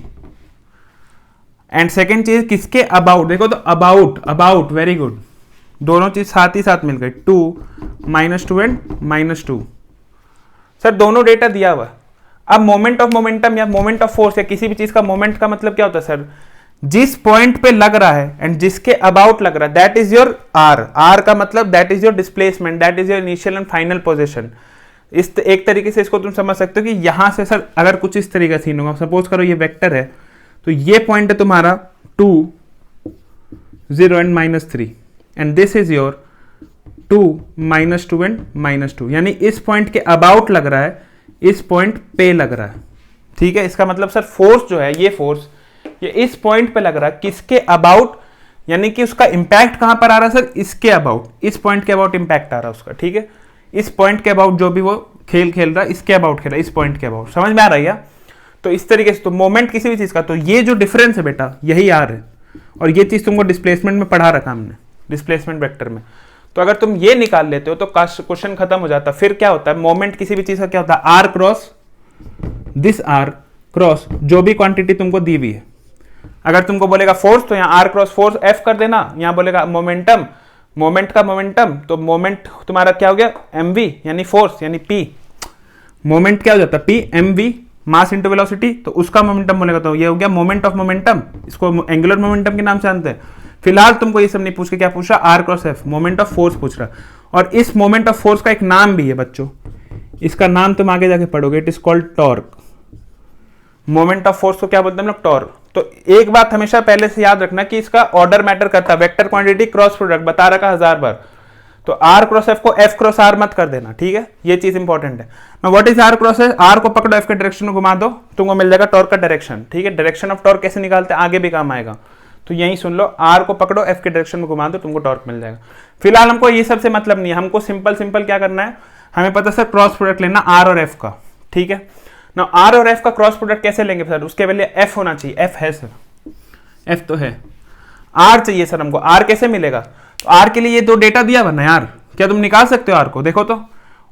Speaker 1: एंड सेकेंड चीज किसके अबाउट, देखो तो अबाउट वेरी गुड, दोनों चीज साथ ही साथ मिल गई, 2 -2 एंड -2। सर दोनों डेटा दिया हुआ। अब मोमेंट ऑफ मोमेंटम या मोमेंट ऑफ फोर्स या किसी भी चीज का मोमेंट का मतलब क्या होता है सर, जिस पॉइंट पे लग रहा है एंड जिसके अबाउट लग रहा है, दैट इज योर आर का मतलब that is your displacement, that is your initial and final position. इस एक तरीके से इसको तुम समझ सकते हो कि यहां से सर अगर कुछ इस तरीके से सीन होगा, सपोज करो ये वेक्टर है, तो ये पॉइंट है तुम्हारा 2 0 and -3 and this is your 2 -2 and -2, यानी इस पॉइंट के अबाउट लग रहा है, इस पॉइंट पे लग रहा है। ठीक है, इसका मतलब सर फोर्स जो है, ये फोर्स ये इस पॉइंट पे लग रहा है, किसके अबाउट, यानी कि उसका इंपैक्ट कहां पर आ रहा है सर, इसके अबाउट, इस पॉइंट के अबाउट इंपैक्ट आ रहा है उसका। ठीक है, इस पॉइंट के अबाउट जो भी वो खेल रहा है, इसके अबाउट खेल रहा है, इस पॉइंट के अबाउट, समझ में आ रही है। तो इस तरीके से तो मोमेंट किसी भी चीज का, तो ये जो डिफरेंस है बेटा यही आर है, और ये चीज तुमको डिस्प्लेसमेंट में पढ़ा रखा हमने, डिस्प्लेसमेंट वेक्टर में। तो अगर तुम ये निकाल लेते हो तो क्वेश्चन खत्म हो जाता। फिर क्या होता है, मोमेंट किसी भी चीज का क्या होता है, R cross this, R cross जो भी क्वांटिटी तुमको दी हुई है। अगर तुमको बोलेगा फोर्स तो यहाँ आर क्रॉस फोर्स एफ कर देना, यहाँ बोलेगा मोमेंटम, मोमेंट का मोमेंटम, तो मोमेंट तुम्हारा क्या हो गया mv, यानी फोर्स यानी p, मोमेंट क्या हो जाता है p mv, mass into velocity, तो उसका मोमेंटम बोलेगा, तो ये हो गया मोमेंट ऑफ मोमेंटम, इसको एंगुलर मोमेंटम के नाम से जानते हैं। फिलहाल तुमको ये सब नहीं पूछ के क्या पूछ रहा, R cross F, moment of force पूछ रहा। और इस मोमेंट ऑफ फोर्स का एक नाम भी है बच्चों, इसका नाम तुम आगे जाके पढ़ोगे, it is called torque. Moment of force को क्या बोलते हैं हम लोग, टॉर्क। तो एक बात हमेशा पहले से याद रखना कि इसका ऑर्डर मैटर करता है, वेक्टर क्वांटिटी क्रॉस प्रोडक्ट बता रखा 1000 बार, तो आर क्रॉस एफ को एफ क्रॉस आर मत कर देना। ठीक है, ये चीज इंपॉर्टेंट है। Now what is R cross F, R को पकड़ो, एफ के डायरेक्शन में घुमा दो, तुमको मिल जाएगा टॉर्क का डायरेक्शन। ठीक है, डायरेक्शन ऑफ टॉर्क कैसे निकालते हैं, आगे भी काम आएगा। तो यही सुन लो, आर को पकड़ो, एफ के डायरेक्शन में घुमा दो, तुमको टॉर्क मिल जाएगा। फिलहाल हमको ये सबसे मतलब नहीं है, हमको सिंपल सिंपल क्या करना है, हमें पता सर क्रॉस प्रोडक्ट लेना आर और एफ का, ठीक है ना। आर और एफ का क्रॉस प्रोडक्ट कैसे लेंगे सर, उसके पहले एफ होना चाहिए, एफ है सर, एफ तो है, आर चाहिए सर हमको, आर कैसे मिलेगा, तो आर के लिए ये दो डेटा दिया हुआ ना यार, क्या तुम निकाल सकते हो आर को, देखो तो,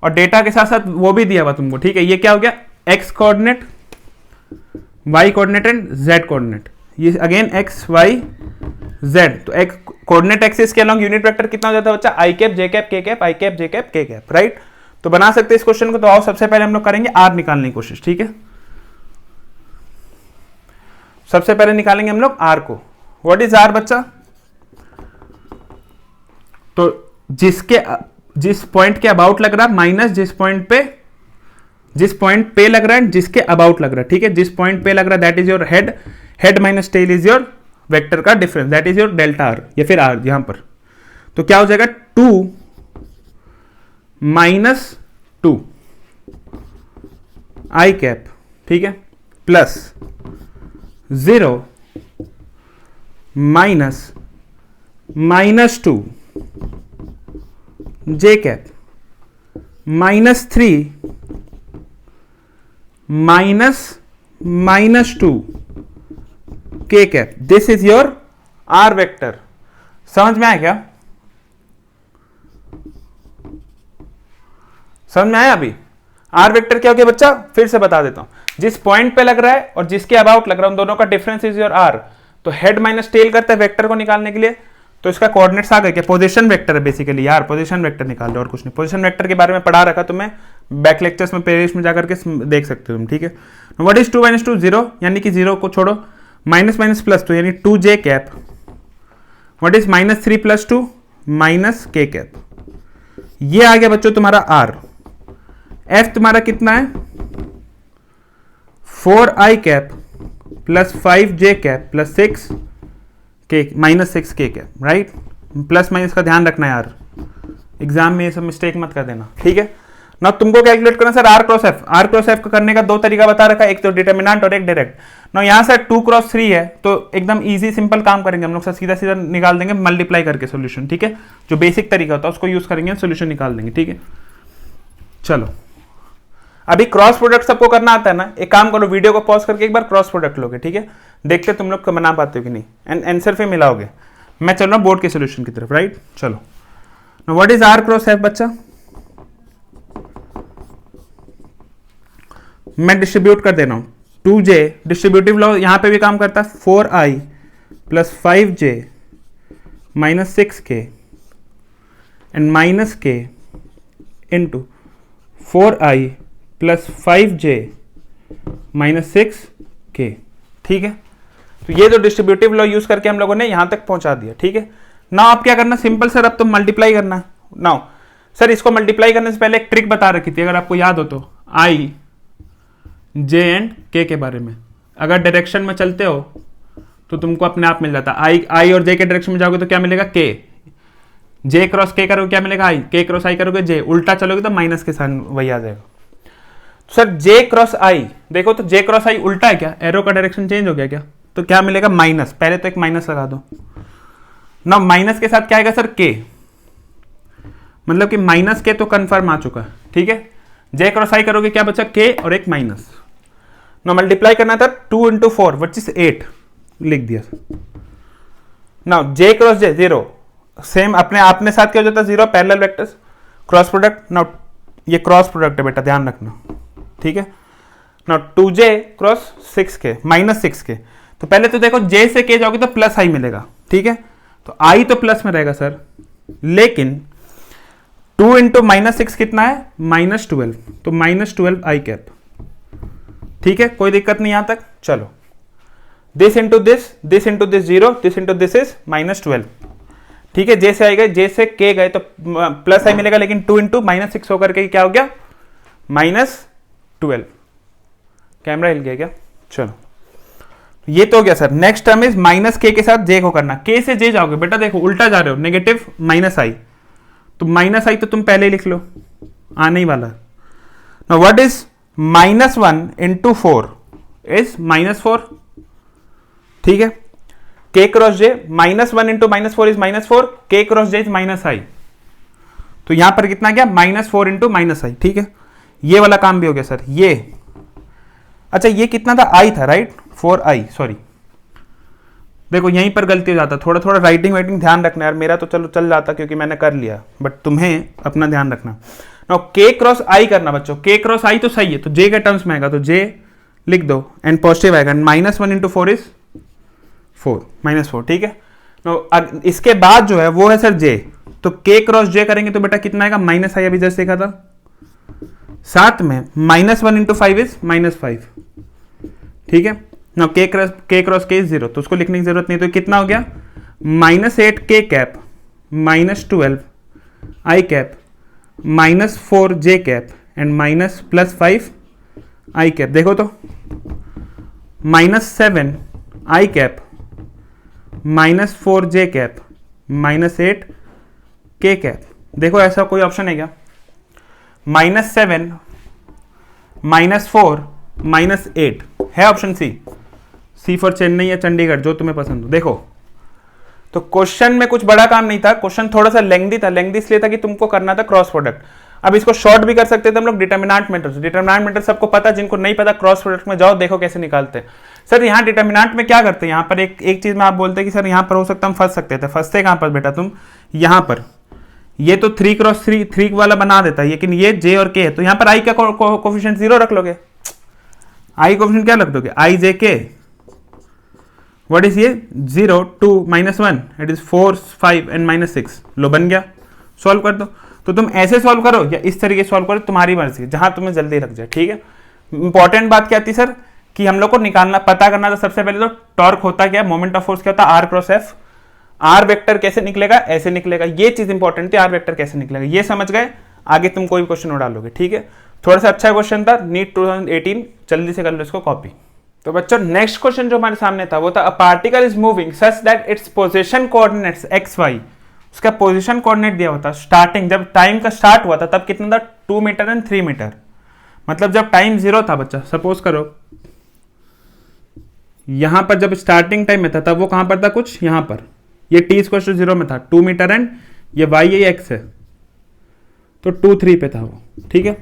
Speaker 1: और डेटा के साथ साथ वो भी दिया हुआ तुमको, ठीक है। ये क्या हो गया, X coordinate, Y coordinate and Z coordinate, ये अगेन एक्स वाई जेड, तो एक कोऑर्डिनेट एक्सिस के अलॉन्ग यूनिट वेक्टर कितना हो जाता है बच्चा, I cap J cap K cap, I cap J cap K cap, right. तो बना सकते हैं इस क्वेश्चन को। तो आओ सबसे पहले हम लोग करेंगे आर निकालने की कोशिश, ठीक है। सबसे पहले निकालेंगे हम लोग आर को। व्हाट इज आर बच्चा, तो जिस पॉइंट के अबाउट लग रहा है माइनस जिस पॉइंट पे लग रहा है, जिसके अबाउट लग रहा है, ठीक है। जिस पॉइंट पे लग रहा है that is your head, head minus tail is your vector का difference, that is your delta r या फिर आर यहां पर। तो क्या हो जाएगा 2 माइनस 2 आई कैप, ठीक है, plus 0 -2 J cap, -3 -2 K cap, this is your R vector. समझ में आया क्या, समझ में आया अभी। आर वेक्टर क्या हो गया बच्चा, फिर से बता देता हूं, जिस पॉइंट पे लग रहा है और जिसके अबाउट लग रहा है उन दोनों का डिफरेंस इज योर आर। तो हेड माइनस टेल करता है वेक्टर को निकालने के लिए, तो इसका कोऑर्डिनेट्स आ गए क्या, पोजीशन वेक्टर है बेसिकली यार, पोजीशन वेक्टर निकाल लो और कुछ नहीं। पोजीशन वेक्टर के बारे में पढ़ा रखा तुम्हें बैक लेक्चर्स में, प्लेलिस्ट में जाकर के देख सकते हो तुम, ठीक है। व्हाट इज 2 - 2 0, यानी कि 0 को छोड़ो, माइनस माइनस प्लस 2 यानी 2 जे cap. What is -3 + 2 K cap. ये आ गया बच्चों तुम्हारा आर। एफ तुम्हारा कितना है 4 आई कैप प्लस 5 जे कैप प्लस 6 के -6 के कैप, राइट। प्लस माइनस का ध्यान रखना यार, एग्जाम में ये सब मिस्टेक मत कर देना, ठीक है ना। तुमको कैलकुलेट करना sir R cross F. R cross F का करने का दो तरीका बता रखा है, एक तो डिटर्मिनेंट और एक डायरेक्ट ना। यहाँ से 2 × 3 है तो एकदम इजी सिंपल काम करेंगे हम लोग सर, सीधा सीधा निकाल देंगे मल्टीप्लाई करके सोल्यूशन, ठीक है। जो बेसिक तरीका होता है उसको यूज करेंगे, सोल्यूशन निकाल देंगे, ठीक है। चलो अभी क्रॉस प्रोडक्ट सबको करना आता है ना, एक काम करो, वीडियो को पॉज करके एक बार क्रॉस प्रोडक्ट लोगे, ठीक है। देखते तुम लोग बना पाते हो कि नहीं, एंड आंसर फिर मिलाओगे। मैं चल रहा हूं बोर्ड के सोल्यूशन की तरफ, राइट। चलो what is R cross F बच्चा, मैं डिस्ट्रीब्यूट कर दे रहा हूं 2j, डिस्ट्रीब्यूटिव लॉ यहां पे भी काम करता है, 4i + 5j - 6k and -k into 4i + 5j - 6k, ठीक है। तो ये जो डिस्ट्रीब्यूटिव लॉ यूज करके हम लोगों ने यहां तक पहुंचा दिया, ठीक है ना। आप क्या करना, सिंपल सर, अब तो मल्टीप्लाई करना है ना सर। इसको मल्टीप्लाई करने से पहले एक ट्रिक बता रखी थी, अगर आपको याद हो तो, आई जे एंड के के बारे में। अगर डायरेक्शन में चलते हो तो तुमको अपने आप मिल जाता, आई और जे के डायरेक्शन में जाओगे तो क्या मिलेगा, के। जे क्रॉस के करोगे क्या मिलेगा, आई। के क्रॉस आई करोगे जे। उल्टा चलोगे तो माइनस के साथ वही आ जाएगा। तो सर जे क्रॉस आई, देखो तो जे क्रॉस आई उल्टा है क्या, एरो का डायरेक्शन चेंज हो गया क्या, तो क्या मिलेगा माइनस। पहले तो एक माइनस लगा दो ना, माइनस के साथ क्या आएगा सर, के। मतलब कि माइनस के तो कंफर्म आ चुका है, ठीक है। जे क्रॉस आई करोगे क्या बचा, के और एक माइनस ना। मल्टीप्लाई करना था 2 × 4 विच इज 8, लिख दिया ना। जे क्रॉस जे 0, सेम अपने आपने साथ क्या हो जाता है 0, पैरेलल वेक्टर्स, क्रॉस प्रोडक्ट ना। ये क्रॉस प्रोडक्ट है बेटा, ध्यान रखना, ठीक है ना। 2j क्रॉस 6k -6k, तो पहले तो देखो j से k जाओगे तो प्लस आई मिलेगा, ठीक है। तो i तो प्लस में रहेगा सर, लेकिन 2 × -6 कितना है, -12, तो -12 आई कैप, ठीक है। कोई दिक्कत नहीं यहां तक। चलो this into this 0, this into this is -12, ठीक है। जे से आई गए, जे से के गए तो प्लस आई मिलेगा, लेकिन 2 × -6 होकर के क्या हो गया, -12। कैमरा हिल गया क्या, चलो ये तो हो गया sir. Next term is -k के साथ जे को करना। के से जे जाओगे बेटा, देखो उल्टा जा रहे हो, नेगेटिव -i, तो -i तो तुम पहले ही लिख लो, आने ही वाला। नाउ व्हाट इज -1 × 4 इज -4, ठीक है। k cross j, -1 into -4 is -4, k cross j is -i। तो यहां पर कितना गया, -4 इंटू -i। ठीक है, ये वाला काम भी हो गया सर। ये अच्छा ये कितना था, i था राइट, 4i, सॉरी देखो यहीं पर गलती हो जाता, थोड़ा थोड़ा राइटिंग वाइटिंग ध्यान रखना यार, मेरा तो चलो चल जाता क्योंकि मैंने कर लिया, बट तुम्हें अपना ध्यान रखना। नाउ k क्रॉस i करना बच्चों, k क्रॉस i तो सही है, तो j के टर्म्स में आएगा तो j लिख दो एंड पॉजिटिव आएगा, -1 इंटू 4 इज 4, -4। ठीक है, now, इसके बाद जो है वो है सर j, तो k क्रॉस j करेंगे तो बेटा कितना आएगा, -i, अभी जैसे देखा था, साथ में -1 इंटू 5 इज -5। ठीक है, now k cross k is 0, तो उसको लिखने की जरूरत नहीं, तो कितना हो गया, -8 k cap, -12 i cap, -4 j cap and +5 i cap. देखो तो -7 i cap, -4 j cap, -8 k cap. देखो ऐसा कोई ऑप्शन है क्या, -7 -4 -8 है ऑप्शन सी फॉर चेन्नई या चंडीगढ़, जो तुम्हें पसंद हो। देखो तो क्वेश्चन में कुछ बड़ा काम नहीं था, क्वेश्चन थोड़ा सा लेंथी था, लेंथी इसलिए था कि तुमको करना था क्रॉस प्रोडक्ट। अब इसको शॉर्ट भी कर सकते थे हम लोग, डिटर्मिनेंट मेथड। डिटर्मिनेंट मेथड सबको पता, जिनको नहीं पता क्रॉस प्रोडक्ट में जाओ देखो कैसे निकालते हैं। सर यहाँ डिटर्मिनेंट में क्या करते हैं, यहाँ पर एक चीज में आप बोलते हैं कि सर यहाँ पर हो सकता हम फंस सकते थे, फंसते कहाँ पर बेटा तुम, यहाँ पर ये तो 3 क्रॉस 3 वाला बना देता है, लेकिन ये j और k है, तो यहाँ पर i का कोफिशिएंट 0 रख लोगे, i कोफिशिएंट क्या रख दोगे, i j k, what is ये 0 2 -1 इट इज 4 5 एंड -6, लो बन गया, सॉल्व कर दो। तो तुम ऐसे सॉल्व करो या इस तरीके सॉल्व करो, तुम्हारी मर्जी, जहां तुम्हें जल्दी रख जाए। ठीक है, इंपॉर्टेंट बात क्या थी सर, कि हम लोग को निकालना पता करना था सबसे पहले तो टॉर्क होता क्या, मोमेंट ऑफ फोर्स क्या होता है, r cross f, R vector कैसे निकलेगा, ऐसे निकलेगा, ये चीज इंपॉर्टेंट थी, आर वेक्टर कैसे निकलेगा, ये समझ गए, आगे तुम कोई क्वेश्चन डालोगे। ठीक है, थोड़ा सा अच्छा क्वेश्चन था, नीट 2018, जल्दी से कर लो इसको कॉपी। तो बच्चों नेक्स्ट क्वेश्चन जो हमारे सामने था वो था, a particle is moving such that its position coordinates X Y, उसका पोजीशन कोऑर्डिनेट दिया हुआ था, स्टार्टिंग जब टाइम का स्टार्ट हुआ था तब कितना था, 2 मीटर एंड 3 मीटर, मतलब जब टाइम 0 था बच्चा, सपोज करो यहां पर जब स्टार्टिंग टाइम में था तब वो कहां पर था, कुछ यहां पर, ये t इक्वल टू 0 में था, 2 मीटर एंड ये y है ये x है, तो 2 3 पे था वो। ठीक है,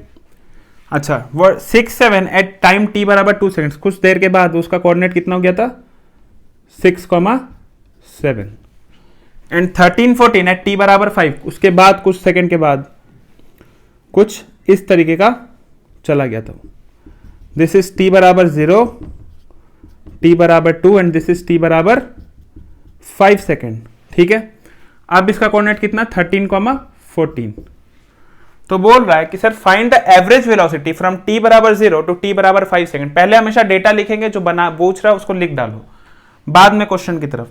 Speaker 1: अच्छा वो 6 7 एट टाइम t बराबर 2 सेकंड्स, कुछ देर के बाद उसका कोऑर्डिनेट कितना हो गया था 6,7 एंड 13 14 एट t बराबर 5, उसके बाद कुछ सेकंड के बाद कुछ इस तरीके का चला गया था। दिस इज t बराबर 0, t बराबर 2 एंड दिस इज t बराबर 5 सेकेंड। ठीक है, अब इसका कोऑर्डिनेट कितना 13,14, तो बोल रहा है कि sir find the average velocity from t बराबर 0 टू t बराबर 5 सेकंड। पहले हमेशा डेटा लिखेंगे, जो बना पूछ रहा है उसको लिख डालो, बाद में क्वेश्चन की तरफ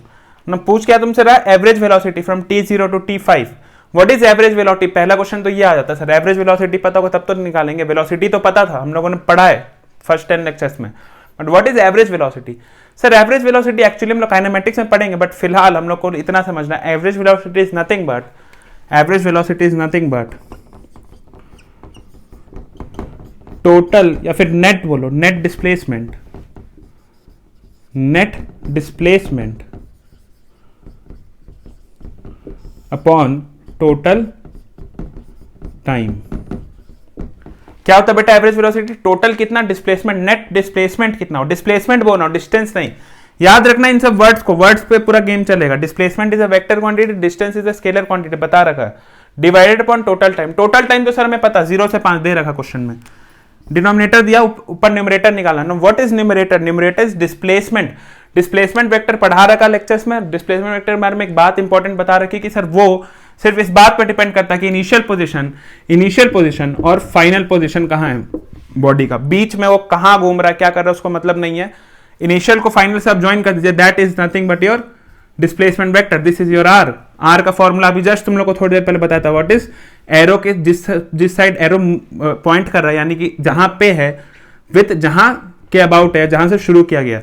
Speaker 1: ना पूछ क्या तुमसे रहा, average velocity from t0 to t5, what is average velocity, पहला क्वेश्चन तो ये आ जाता है सर, एवरेज वेलोसिटी पता होगा तब तो निकालेंगे, वेलोसिटी तो पता था हम लोगों ने पढ़ा है फर्स्ट 10 लेक्चर्स में, but what is average velocity. Sir average velocity actually हम लोग काइनेमेटिक्स में पढ़ेंगे, बट फिलहाल हम लोग को इतना समझना, average velocity is nothing but, average velocity is nothing but total, या फिर नेट बोलो, net displacement, net displacement upon total time. क्या होता है बेटा एवरेज वेलोसिटी, टोटल कितना, डिस्प्लेसमेंट, नेट डिस्प्लेसमेंट कितना हो, डिस्प्लेसमेंट बोलो डिस्टेंस नहीं, याद रखना इन सब वर्ड्स को, वर्ड्स पे पूरा गेम चलेगा। Displacement is a vector quantity, distance is a scalar quantity, बता रखा है, divided upon total time. Total time तो सर हमें पता 0 से 5 दे रखा क्वेश्चन में, डिनोमिनेटर दिया, ऊपर न्यूमरेटर निकाला ना, what is numerator, numerator is displacement, displacement vector पढ़ा रखा लेक्चर्स में, डिस्प्लेसमेंट वेक्टर के बारे में एक बात इंपॉर्टेंट बता रखी कि सर वो सिर्फ इस बात पर डिपेंड करता है कि इनिशियल पोजीशन और फाइनल पोजीशन कहाँ है बॉडी का, बीच में वो कहाँ घूम रहा है क्या कर रहा है उसको मतलब नहीं है, इनिशियल को फाइनल से आप ज्वाइन कर दीजिए, that is nothing but your displacement vector, this is your R. R का फॉर्मूला अभी जस्ट तुम लोग को थोड़ी देर पहले बताया था, व्हाट इज एरो के जिस साइड एरो पॉइंट कर रहा है, यानी कि जहां पे है विथ जहां के अबाउट है, जहां से शुरू किया गया,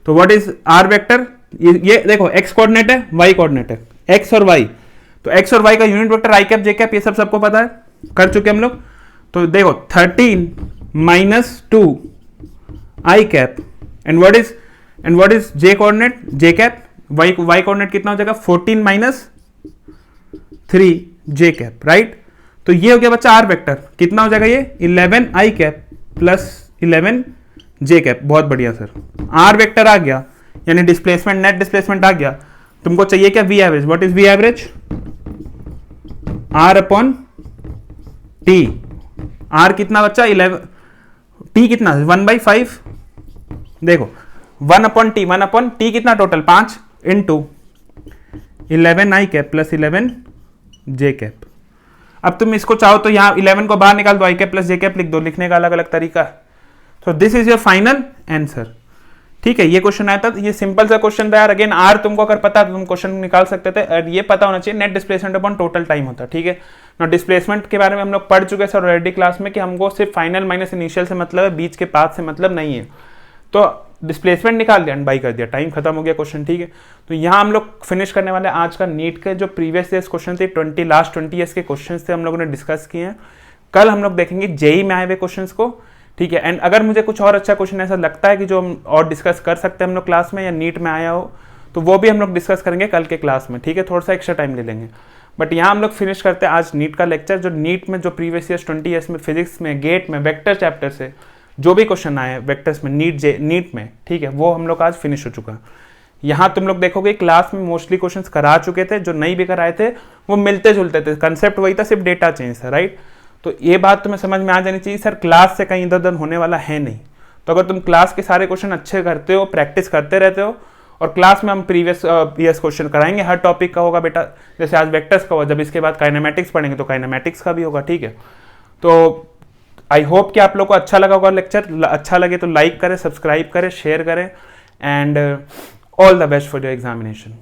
Speaker 1: तो व्हाट इज आर वेक्टर, ये देखो एक्स कोऑर्डिनेट है, वाई कोऑर्डिनेट है, एक्स और वाई, तो एक्स और वाई का यूनिट वेक्टर आई कैप जे कैप, ये सब सबको पता है, कर चुके हम लोग। तो देखो 13 - 2 i cap and what is j coordinate j cap, y coordinate कितना हो जाएगा 14 माइनस 3 जे कैप, राइट। तो ये हो गया बच्चा आर वेक्टर, कितना हो जाएगा ये 11 I cap plus 11 J cap. बहुत बढ़िया सर, आर वेक्टर आ गया, यानी डिस्प्लेसमेंट, नेट डिस्प्लेसमेंट आ गया। तुमको चाहिए क्या V average, what is V average, R upon T. R कितना बच्चा 11, टी कितना 1/5, देखो 1 अपॉन टी कितना total 5 into 11 I cap plus 11 J cap. अब तुम इसको चाहो तो यहां 11 को बाहर निकाल दो, आई कैप प्लस जे कैप लिख दो, लिखने का अलग अलग तरीका है। तो this is your final answer, ठीक है। ये क्वेश्चन आया था, ये सिंपल सा क्वेश्चन था यार। अगेन आर तुमको अगर पता तो तुम क्वेश्चन निकाल सकते थे, और ये पता होना चाहिए net displacement upon total time होता है, ठीक है ना। डिस्प्लेसमेंट के बारे में हम लोग पढ़ चुके हैं सर ऑलरेडी क्लास में, कि हमको सिर्फ फाइनल माइनस इनिशियल से मतलब है, बीच के पाथ से मतलब नहीं है। तो डिस्प्लेसमेंट निकाल दिया, बाई कर दिया, टाइम खत्म हो गया क्वेश्चन, ठीक है। तो यहाँ हम लोग फिनिश करने वाले आज का नीट के जो प्रीवियस ईयर्स क्वेश्चन थे, लास्ट 20 ईयर्स के क्वेश्चन थे, हम लोगों ने डिस्कस किए हैं। कल हम लोग देखेंगे जेई में आए हुए क्वेश्चन को, ठीक है। एंड अगर मुझे कुछ और अच्छा क्वेश्चन ऐसा लगता है कि जो हम और डिस्कस कर सकते हैं हम लोग क्लास में, या नीट में आया हो, तो वो भी हम लोग डिस्कस करेंगे कल के क्लास में, ठीक है। थोड़ा सा एक्स्ट्रा टाइम ले लेंगे, बट यहाँ हम लोग फिनिश करते हैं आज नीट का लेक्चर। जो नीट में जो प्रीवियस ईयर्स 20 ईयर्स में फिजिक्स में, गेट में, वेक्टर चैप्टर से जो भी क्वेश्चन आए वेक्टर्स में नीट में, ठीक है, वो हम लोग आज फिनिश हो चुका है। यहाँ तुम लोग देखोगे क्लास में मोस्टली क्वेश्चंस करा चुके थे, जो नहीं भी कराए थे वो मिलते जुलते थे, कंसेप्ट वही था, सिर्फ डेटा चेंज था, राइट। तो ये बात तुम्हें समझ में आ जानी चाहिए सर, क्लास से कहीं इधर उधर होने वाला है नहीं। तो अगर तुम क्लास के सारे क्वेश्चन अच्छे करते हो, प्रैक्टिस करते रहते हो, और क्लास में हम प्रीवियस ईयर्स क्वेश्चन कराएंगे, हर टॉपिक का होगा बेटा, जैसे आज वेक्टर्स का हुआ, जब इसके बाद काइनेमेटिक्स पढ़ेंगे तो काइनेमेटिक्स का भी होगा, ठीक है। तो आई होप कि आप लोग को अच्छा लगा होगा लेक्चर। अच्छा लगे तो लाइक करें, सब्सक्राइब करें, शेयर करें, and all the best for your examination.